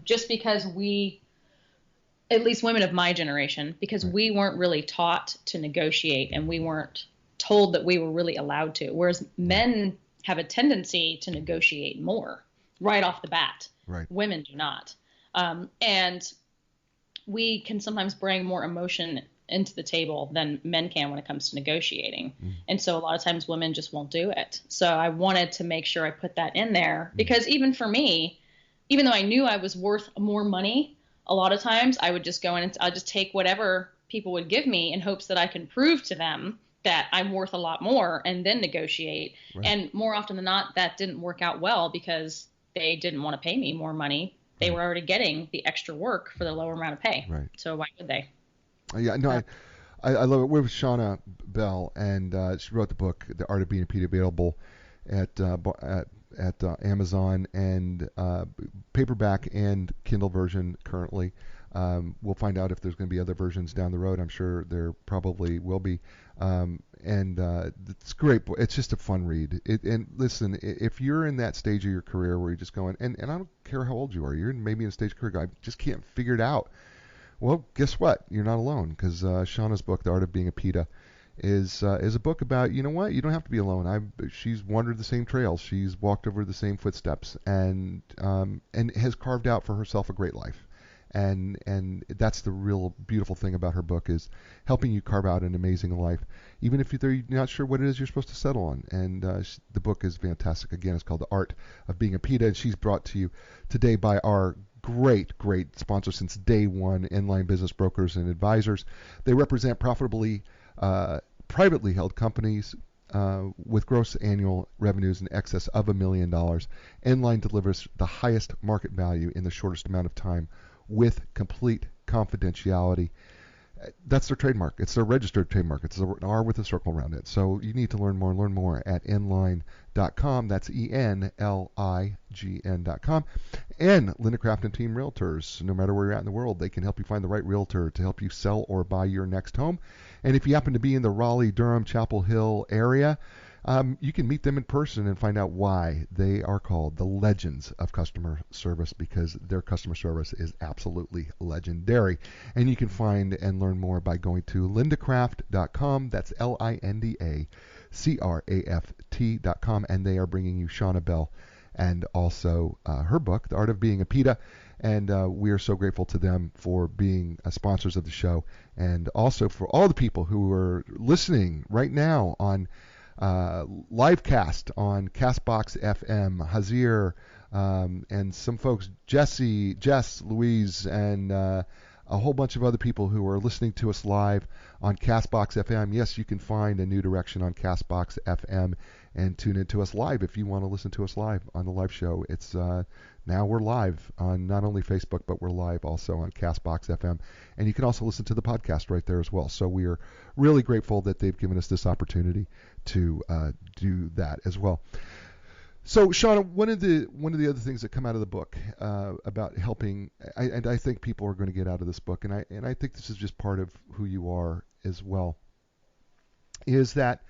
just because at least women of my generation, because we weren't really taught to negotiate, and we weren't told that we were really allowed to. Whereas men have a tendency to negotiate more right off the bat. Right. Women do not. And we can sometimes bring more emotion into the table than men can when it comes to negotiating. And so a lot of times women just won't do it. So I wanted to make sure I put that in there, because even for me, even though I knew I was worth more money, a lot of times I would just go in and I'll just take whatever people would give me in hopes that I can prove to them that I'm worth a lot more, and then negotiate. Right. And more often than not, that didn't work out well, because they didn't want to pay me more money. They were already getting the extra work for the lower amount of pay. Right. So why would they? Yeah, no, I love it. We're with Shanah Bell, and she wrote the book, The Art of Being a PITA, available at Amazon, and paperback and Kindle version currently. We'll find out if there's going to be other versions down the road. I'm sure there probably will be. And it's great. It's just a fun read. And listen, if you're in that stage of your career where you're just going, and I don't care how old you are, you're maybe in a stage of career, I just can't figure it out. Well, guess what? You're not alone, because Shanah's book, The Art of Being a PITA, is a book about, you know what? You don't have to be alone. She's wandered the same trails. She's walked over the same footsteps, and has carved out for herself a great life. And that's the real beautiful thing about her book, is helping you carve out an amazing life, even if you're not sure what it is you're supposed to settle on. And the book is fantastic. Again, it's called The Art of Being a PITA, and she's brought to you today by our great sponsor since day one, Inline Business Brokers and Advisors. They represent profitably privately held companies with gross annual revenues in excess of $1 million. Inline delivers the highest market value in the shortest amount of time with complete confidentiality. That's their trademark. It's their registered trademark. It's an R with a circle around it. So you need to learn more at inline.com. That's ENLIGN.com. And Linda Craft and Team Realtors. No matter where you're at in the world, they can help you find the right realtor to help you sell or buy your next home. And if you happen to be in the Raleigh, Durham, Chapel Hill area, you can meet them in person and find out why they are called the legends of customer service, because their customer service is absolutely legendary. And you can find and learn more by going to lindacraft.com. That's LINDACRAFT.com. And they are bringing you Shanah Bell and also her book, The Art of Being a PITA. And we are so grateful to them for being sponsors of the show, and also for all the people who are listening right now on livecast on Castbox FM, Hazir, and some folks, Jess, Louise, and a whole bunch of other people who are listening to us live on Castbox FM. Yes, you can find A New Direction on Castbox FM and tune into us live if you want to listen to us live on the live show. It's now we're live on not only Facebook, but we're live also on Castbox FM. And you can also listen to the podcast right there as well. So we are really grateful that they've given us this opportunity to do that as well. So, Shanah, one of the other things that come out of the book about helping, and I think people are going to get out of this book, and I think this is just part of who you are as well, is that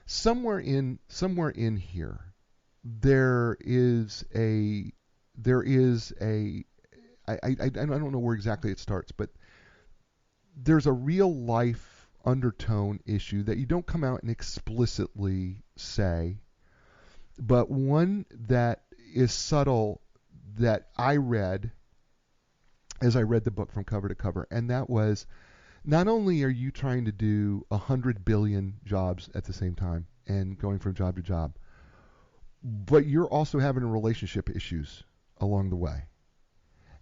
somewhere in here there is a I don't know where exactly it starts, but there's a real life undertone issue that you don't come out and explicitly say, but one that is subtle that I read as I read the book from cover to cover, and that was, not only are you trying to do 100 billion jobs at the same time and going from job to job, but you're also having relationship issues along the way.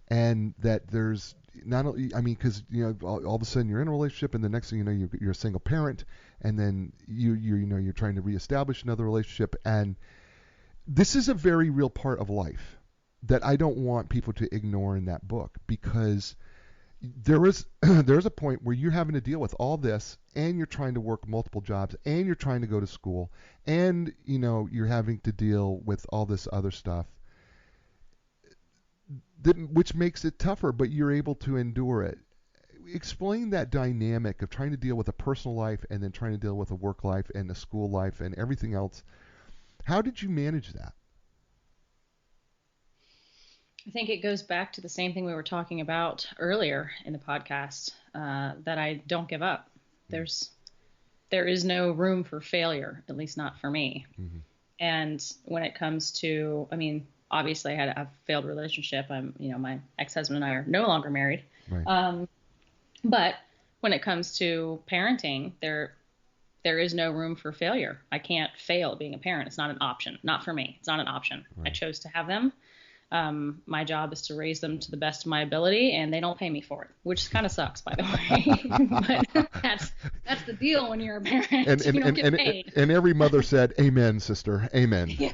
And that there's not only, I mean, because all of a sudden you're in a relationship, and the next thing you know, you're a single parent, and then you're trying to reestablish another relationship, and this is a very real part of life that I don't want people to ignore in that book, because there's a point where you're having to deal with all this, and you're trying to work multiple jobs, and you're trying to go to school, and you're having to deal with all this other stuff, which makes it tougher, but you're able to endure it. Explain that dynamic of trying to deal with a personal life and then trying to deal with a work life and a school life and everything else. How did you manage that? I think it goes back to the same thing we were talking about earlier in the podcast, that I don't give up. There is no room for failure, at least not for me. Mm-hmm. And when it comes to, I mean, obviously I had a failed relationship. My ex-husband and I are no longer married. Right. But when it comes to parenting, there is no room for failure. I can't fail being a parent. It's not an option. Not for me. It's not an option. Right. I chose to have them. My job is to raise them to the best of my ability, and they don't pay me for it, which kind of sucks, by the way. But that's the deal when you're a parent. You don't get paid. And every mother said, "Amen, sister. Amen." Yeah.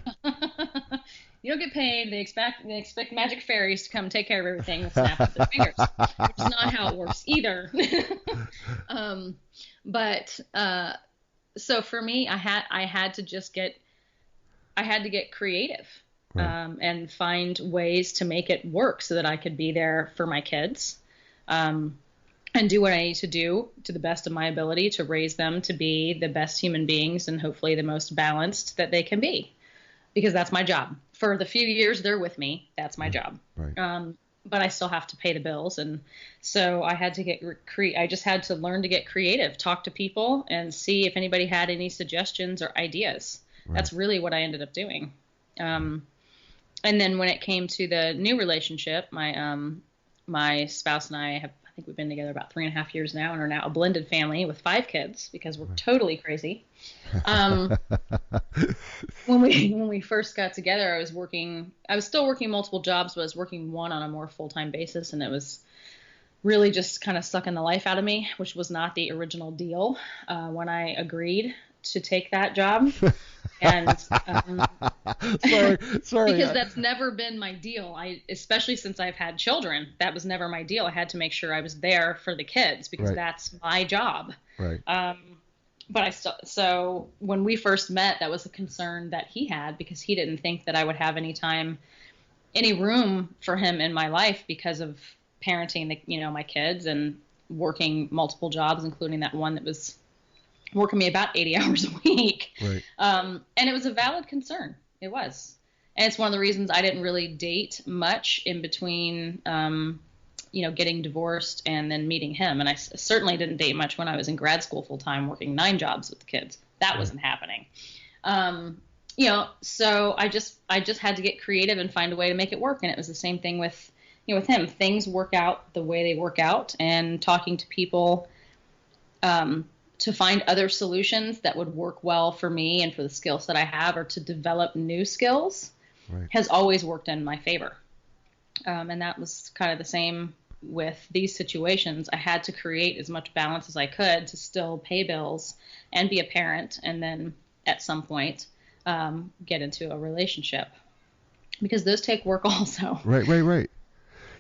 You don't get paid. They expect magic fairies to come take care of everything with snap of their fingers, which is not how it works either. So for me, I had to get creative. Right. And find ways to make it work so that I could be there for my kids, and do what I need to do to the best of my ability to raise them to be the best human beings and hopefully the most balanced that they can be, because that's my job. For the few years they're with me, that's my job. Right. But I still have to pay the bills, and so I had to I just had to learn to get creative, talk to people, and see if anybody had any suggestions or ideas. Right. That's really what I ended up doing. And then when it came to the new relationship, my my spouse and I think we've been together about 3.5 years now, and are now a blended family with 5 kids because we're totally crazy. When we first got together, I was still working multiple jobs, but I was working one on a more full-time basis, and it was really just kind of sucking the life out of me, which was not the original deal when I agreed to take that job. And sorry, because that's never been my deal. Especially since I've had children, that was never my deal. I had to make sure I was there for the kids because that's my job. Right. But so when we first met, that was a concern that he had, because he didn't think that I would have any room for him in my life because of parenting my kids and working multiple jobs, including that one that was working me about 80 hours a week. Right. And it was a valid concern. It was. And it's one of the reasons I didn't really date much in between, getting divorced and then meeting him. And I certainly didn't date much when I was in grad school full time, working 9 jobs with the kids. That wasn't happening. So I just had to get creative and find a way to make it work. And it was the same thing with him. Things work out the way they work out, and talking to people, to find other solutions that would work well for me and for the skills that I have, or to develop new skills, has always worked in my favor. And that was kind of the same with these situations. I had to create as much balance as I could to still pay bills and be a parent, and then at some point get into a relationship, because those take work also. Right.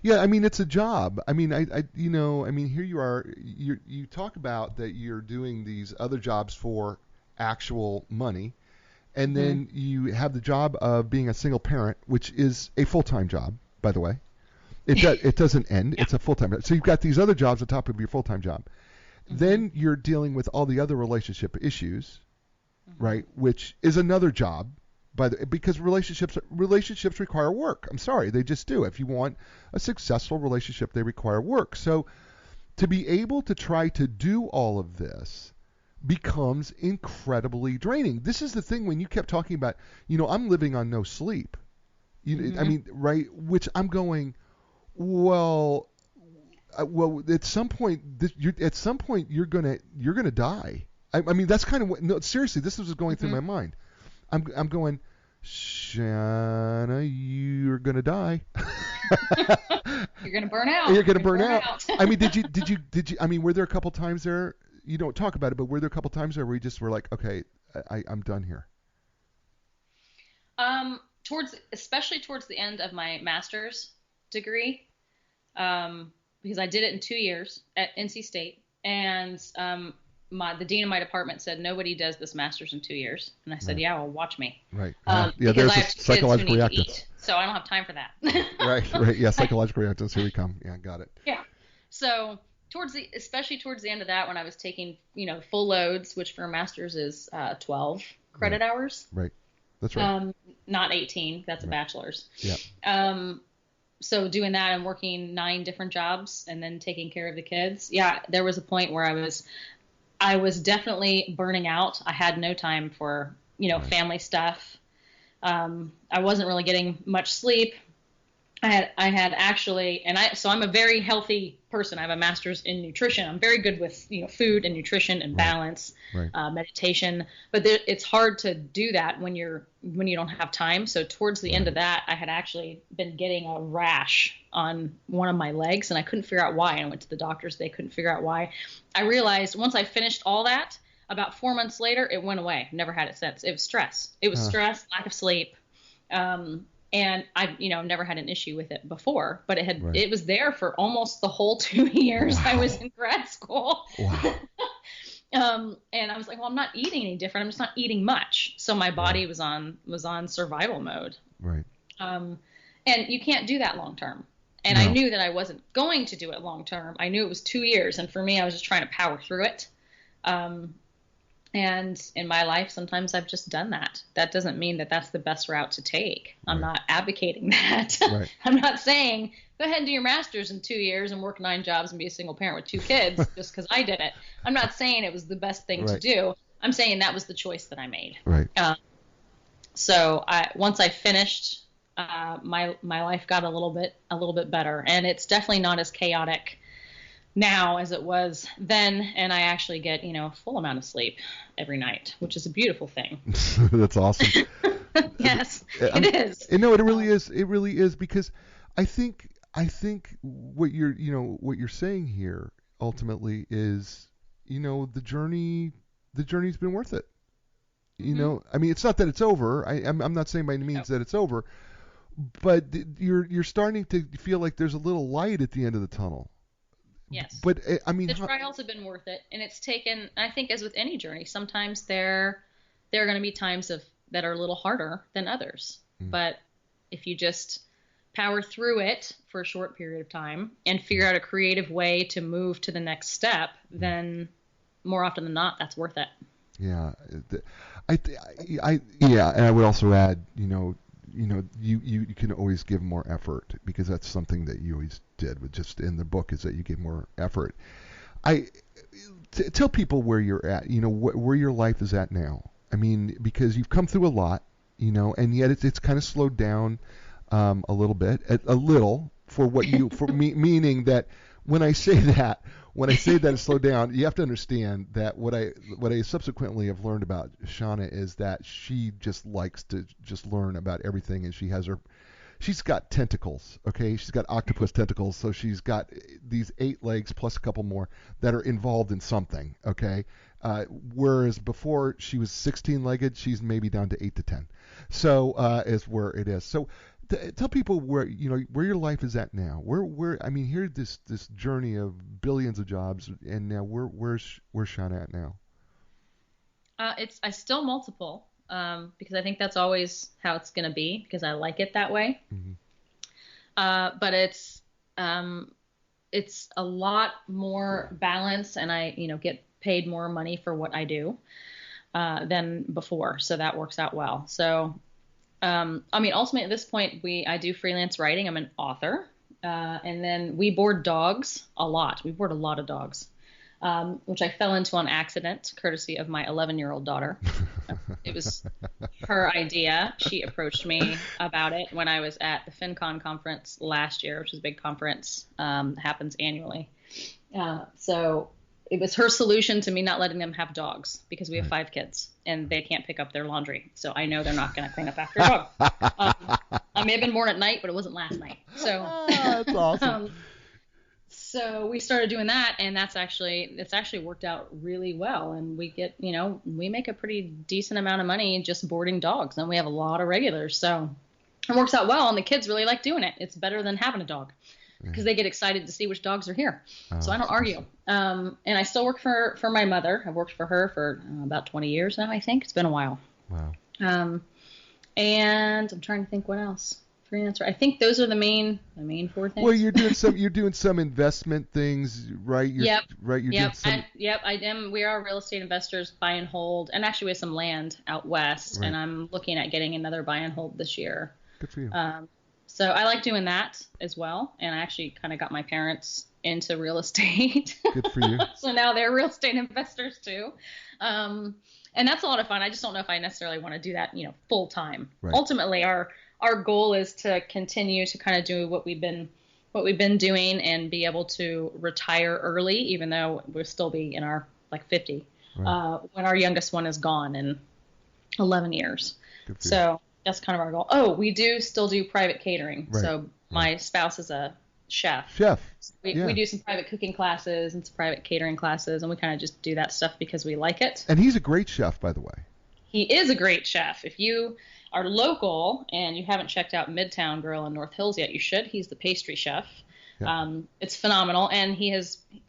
Yeah, I mean, it's a job. I mean, here you are. You talk about that you're doing these other jobs for actual money, and then you have the job of being a single parent, which is a full-time job, by the way. It doesn't end. It's a full-time job. So you've got these other jobs on top of your full-time job. Then you're dealing with all the other relationship issues, right? Which is another job. Because relationships require work. I'm sorry, they just do. If you want a successful relationship, they require work. So to be able to try to do all of this becomes incredibly draining. This is the thing when you kept talking about, I'm living on no sleep. I mean, right? Which I'm going, well, at some point, you're gonna die. I mean, that's kind of what. No, seriously, this was going through my mind. I'm going, Shanah, you're gonna die. You're gonna burn out. You're gonna burn out. I mean, did you? I mean, were there a couple times there? You don't talk about it, but were there a couple times there where you just were like, okay, I'm done here? Especially towards the end of my master's degree, because I did it in 2 years at NC State, and the dean of my department said, nobody does this master's in 2 years. And I said, yeah, well, watch me. Right. Because I have psychological reactance. So I don't have time for that. Right. Yeah, psychological reactance. Here we come. Yeah, got it. Yeah. So especially towards the end of that, when I was taking, full loads, which for a master's is 12 credit hours. Right. That's right. Not 18. That's a bachelor's. Yeah. So doing that and working 9 different jobs and then taking care of the kids. Yeah, there was a point where I was definitely burning out. I had no time for, family stuff. I wasn't really getting much sleep. I had actually, so I'm a very healthy person. I have a master's in nutrition. I'm very good with, food and nutrition and balance, meditation, but it's hard to do that when you don't have time. So towards the end of that, I had actually been getting a rash on one of my legs, and I couldn't figure out why. I went to the doctors. They couldn't figure out why. I realized once I finished all that, about 4 months later, it went away. Never had it since. It was stress. It was stress, lack of sleep. And I've, never had an issue with it before, but it was there for almost the whole 2 years I was in grad school. Wow. And I was like, well, I'm not eating any different. I'm just not eating much. So my body was on survival mode. Right. And you can't do that long term. And I knew that I wasn't going to do it long term. I knew it was 2 years. And for me, I was just trying to power through it. And in my life, sometimes I've just done that. That doesn't mean that that's the best route to take. I'm not advocating that. Right. I'm not saying go ahead and do your master's in 2 years and work 9 jobs and be a single parent with 2 kids just because I did it. I'm not saying it was the best thing to do. I'm saying that was the choice that I made. Right. So once I finished my life got a little bit better, and it's definitely not as chaotic now as it was then. And I actually get, a full amount of sleep every night, which is a beautiful thing. That's awesome. Yes, it is. No, it really is. It really is, because I think what you're saying here ultimately is, the journey's been worth it. I mean, it's not that it's over. I'm not saying by any means that it's over, but you're starting to feel like there's a little light at the end of the tunnel. Yes. But I mean, the trials have been worth it, and it's taken, I think, as with any journey, sometimes there are going to be times that are a little harder than others. But if you just power through it for a short period of time and figure out a creative way to move to the next step, then more often than not, that's worth it. Yeah. Yeah, and I would also add, you can always give more effort, because that's something that you always did with just in the book, is that you give more effort. Tell people where you're at, where your life is at now. I mean, because you've come through a lot, and yet it's kind of slowed down a little bit, meaning that when I say that it's slowed down, you have to understand that what I subsequently have learned about Shanah is that she just likes to just learn about everything, and she's got tentacles, okay? She's got octopus tentacles, so she's got these 8 legs plus a couple more that are involved in something, okay? Whereas before she was 16-legged, she's maybe down to 8 to 10. So is where it is. So tell people where your life is at now. Where I mean, here this journey of billions of jobs, and now where's Shanah at now? I still multiple, because I think that's always how it's going to be, because I like it that way. Mm-hmm. But it's a lot more balanced, and I get paid more money for what I do than before, so that works out well. So I mean, ultimately at this point, I do freelance writing. I'm an author, and then we board dogs a lot. We board a lot of dogs, which I fell into on accident, courtesy of my 11-year-old daughter. It was her idea. She approached me about it when I was at the FinCon conference last year, which is a big conference, happens annually. So it was her solution to me not letting them have dogs, because we have 5 kids and they can't pick up their laundry. So I know they're not going to clean up after a dog. I may have been born at night, but it wasn't last night. So that's awesome. So we started doing that, and it's actually worked out really well. And we get, we make a pretty decent amount of money just boarding dogs, and we have a lot of regulars. So it works out well, and the kids really like doing it. It's better than having a dog, because they get excited to see which dogs are here. So I don't argue. And I still work for my mother. I've worked for her for about 20 years now, I think. It's been a while. Wow. And I'm trying to think what else. Freelancer. I think those are the main 4 things. Well, you're doing some investment things, right? Yep. Right. I am. We are real estate investors, buy and hold, and actually we have some land out west, and I'm looking at getting another buy and hold this year. Good for you. So I like doing that as well, and I actually kind of got my parents into real estate. Good for you. So now they're real estate investors too. And that's a lot of fun. I just don't know if I necessarily want to do that, full time. Right. Ultimately, our goal is to continue to kind of do what we've been doing and be able to retire early, even though we'll still be in our 50, right, when our youngest one is gone in 11 years. So that's kind of our goal. Oh, we do still do private catering. Right. So my spouse is a chef. So we do some private cooking classes and some private catering classes, and we kind of just do that stuff because we like it. And he's a great chef, by the way. He is a great chef. If you are local and you haven't checked out Midtown Grill in North Hills yet, you should. He's the pastry chef. Yeah. It's phenomenal. And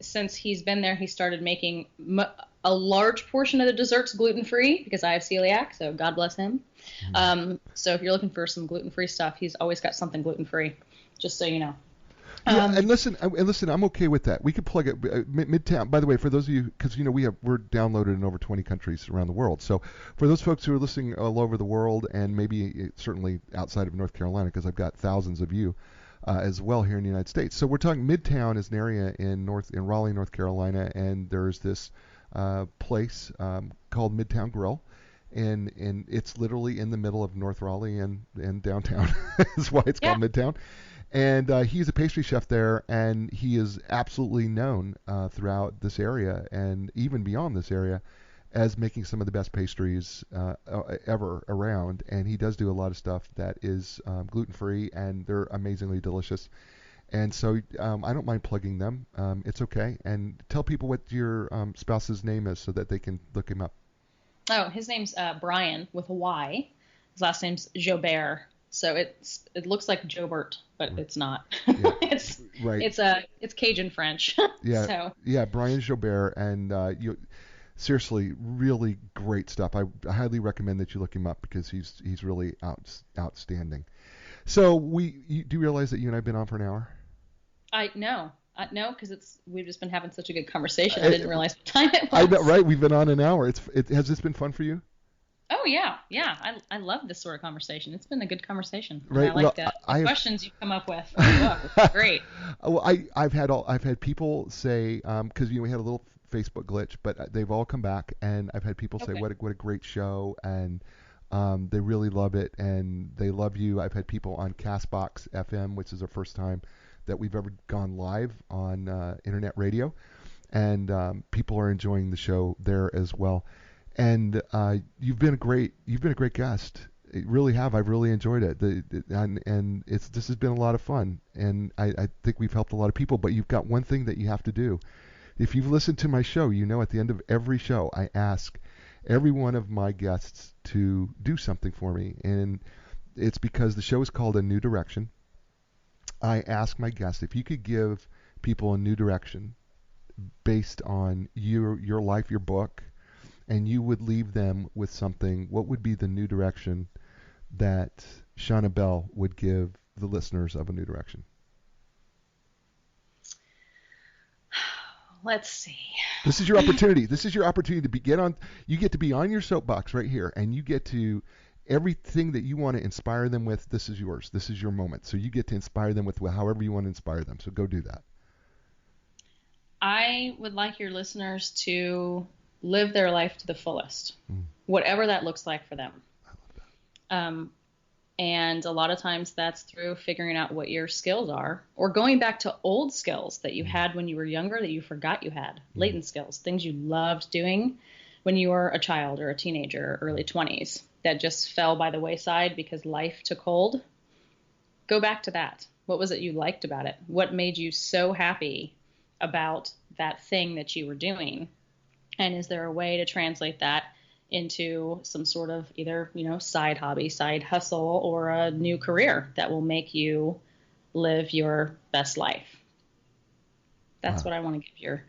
since he's been there, he started making a large portion of the desserts gluten-free, because I have celiac, so God bless him. So if you're looking for some gluten-free stuff, he's always got something gluten-free, just so you know. And listen, I'm okay with that. We could plug it. Midtown, by the way, for those of you, because we're downloaded in over 20 countries around the world. So for those folks who are listening all over the world, and maybe certainly outside of North Carolina, because I've got thousands of you as well here in the United States. So we're talking Midtown is an area in Raleigh, North Carolina, and there's this place called Midtown Grill. and it's literally in the middle of North Raleigh and downtown. That's why it's called Midtown. And he's a pastry chef there, and he is absolutely known throughout this area and even beyond this area as making some of the best pastries ever around. And he does do a lot of stuff that is gluten-free, and they're amazingly delicious. And so I don't mind plugging them. It's okay. And tell people what your spouse's name is so that they can look him up. Oh, his name's Brian with a Y. His last name's Jobert. So it looks like Jobert, but it's not. Yeah. It's Cajun French. Yeah. So. Yeah, Brian Jobert, and you seriously really great stuff. I highly recommend that you look him up because he's really outstanding. So do you realize that you and I've been on for an hour? No, because we've just been having such a good conversation. I didn't realize the time it was. I know, right? We've been on an hour. Has this been fun for you? Oh yeah. I love this sort of conversation. It's been a good conversation. Right. I like the questions you come up with. It's great. Well, I've had people say because we had a little Facebook glitch, but they've all come back, and I've had people say what a great show, and they really love it, and they love you. I've had people on Castbox FM, which is the first time that we've ever gone live on internet radio, and people are enjoying the show there as well. And you've been a great guest. You really have. I've really enjoyed it. And this has been a lot of fun. And I think we've helped a lot of people. But you've got one thing that you have to do. If you've listened to my show, you know at the end of every show, I ask every one of my guests to do something for me. And it's because the show is called A New Direction. I ask my guests if you could give people a new direction based on your life, your book, and you would leave them with something, what would be the new direction that Shanah Bell would give the listeners of A New Direction? Let's see. This is your opportunity. This is your opportunity to you get to be on your soapbox right here, and you get to, everything that you want to inspire them with, this is yours. This is your moment. So you get to inspire them with however you want to inspire them. So go do that. I would like your listeners to live their life to the fullest, whatever that looks like for them. I love that. And a lot of times that's through figuring out what your skills are, or going back to old skills that you had when you were younger that you forgot you had, latent skills, things you loved doing when you were a child or a teenager, or early 20s, that just fell by the wayside because life took hold. Go back to that. What was it you liked about it? What made you so happy about that thing that you were doing? And is there a way to translate that into some sort of either, side hobby, side hustle, or a new career that will make you live your best life? That's what I want to give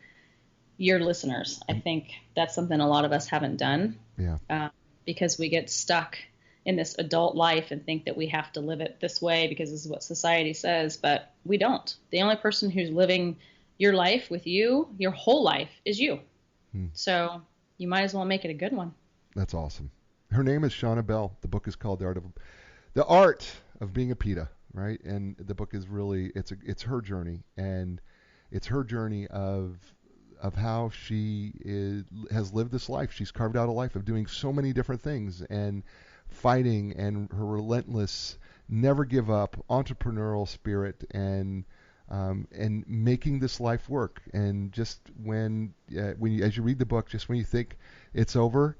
your listeners. I think that's something a lot of us haven't done. Yeah. Because we get stuck in this adult life and think that we have to live it this way because this is what society says, but we don't. The only person who's living your life with you, your whole life, is you. So you might as well make it a good one. That's awesome. Her name is Shanah Bell. The book is called The Art of Being a PITA, right? And the book is really, it's her journey, and it's her journey of how she has lived this life. She's carved out a life of doing so many different things and fighting, and her relentless, never give up, entrepreneurial spirit, and making this life work. And just when as you read the book, just when you think it's over,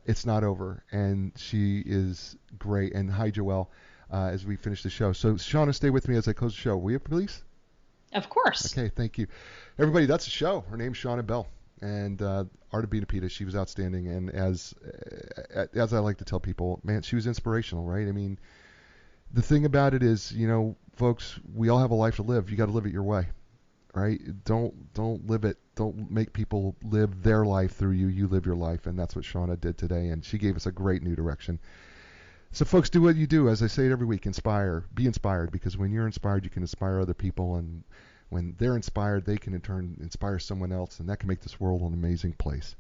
it's not over. And she is great. And hi, Joelle, as we finish the show. So Shanah, stay with me as I close the show. Will you, please? Of course. Okay, thank you. Everybody, that's the show. Her name's Shanah Bell. And Art of Being a PITA, she was outstanding. And as I like to tell people, man, she was inspirational, right? I mean, the thing about it is, folks, we all have a life to live. You got to live it your way, right? Don't live it. Don't make people live their life through you. You live your life, and that's what Shanah did today. And she gave us a great new direction. So, folks, do what you do. As I say it every week, inspire. Be inspired, because when you're inspired, you can inspire other people, and when they're inspired, they can in turn inspire someone else, and that can make this world an amazing place.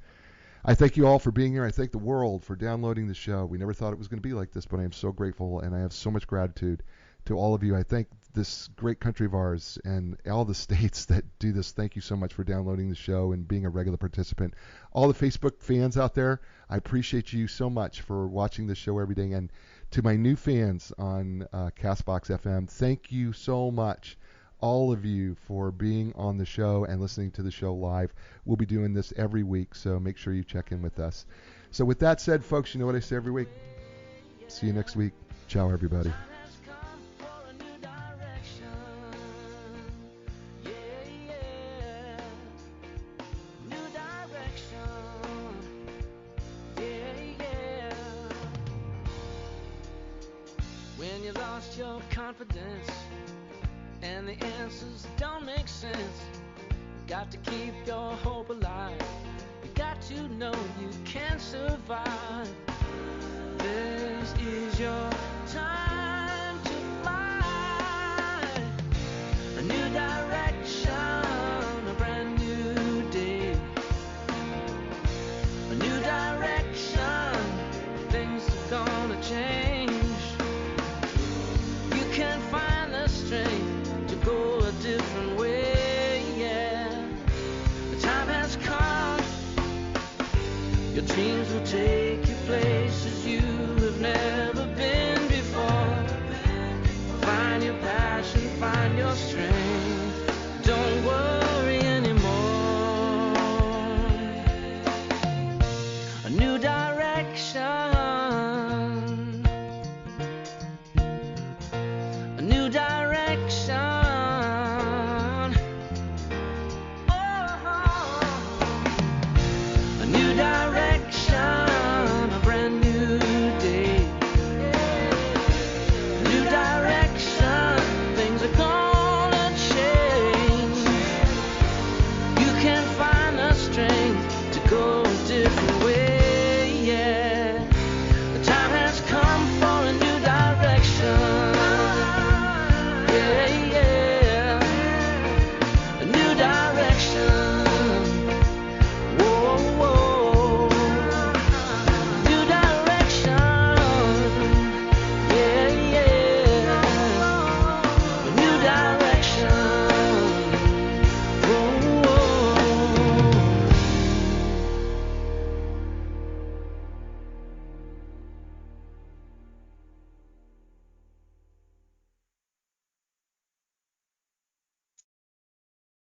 I thank you all for being here. I thank the world for downloading the show. We never thought it was going to be like this, but I am so grateful, and I have so much gratitude to all of you. I thank this great country of ours and all the states that do this. Thank you so much for downloading the show and being a regular participant. All the Facebook fans out there, I appreciate you so much for watching the show every day. And to my new fans on Castbox FM, thank you so much, all of you, for being on the show and listening to the show live. We'll be doing this every week, so make sure you check in with us. So with that said, folks, you know what I say every week? See you next week. Ciao, everybody. When you lost your confidence and the answers don't make sense, got to keep your hope alive. You got to know you can survive. This is your time to fly. A new direction, a brand new day. A new direction, things are gonna change. You can find the strength to go a different way, yeah. The time has come. Your dreams will take you places you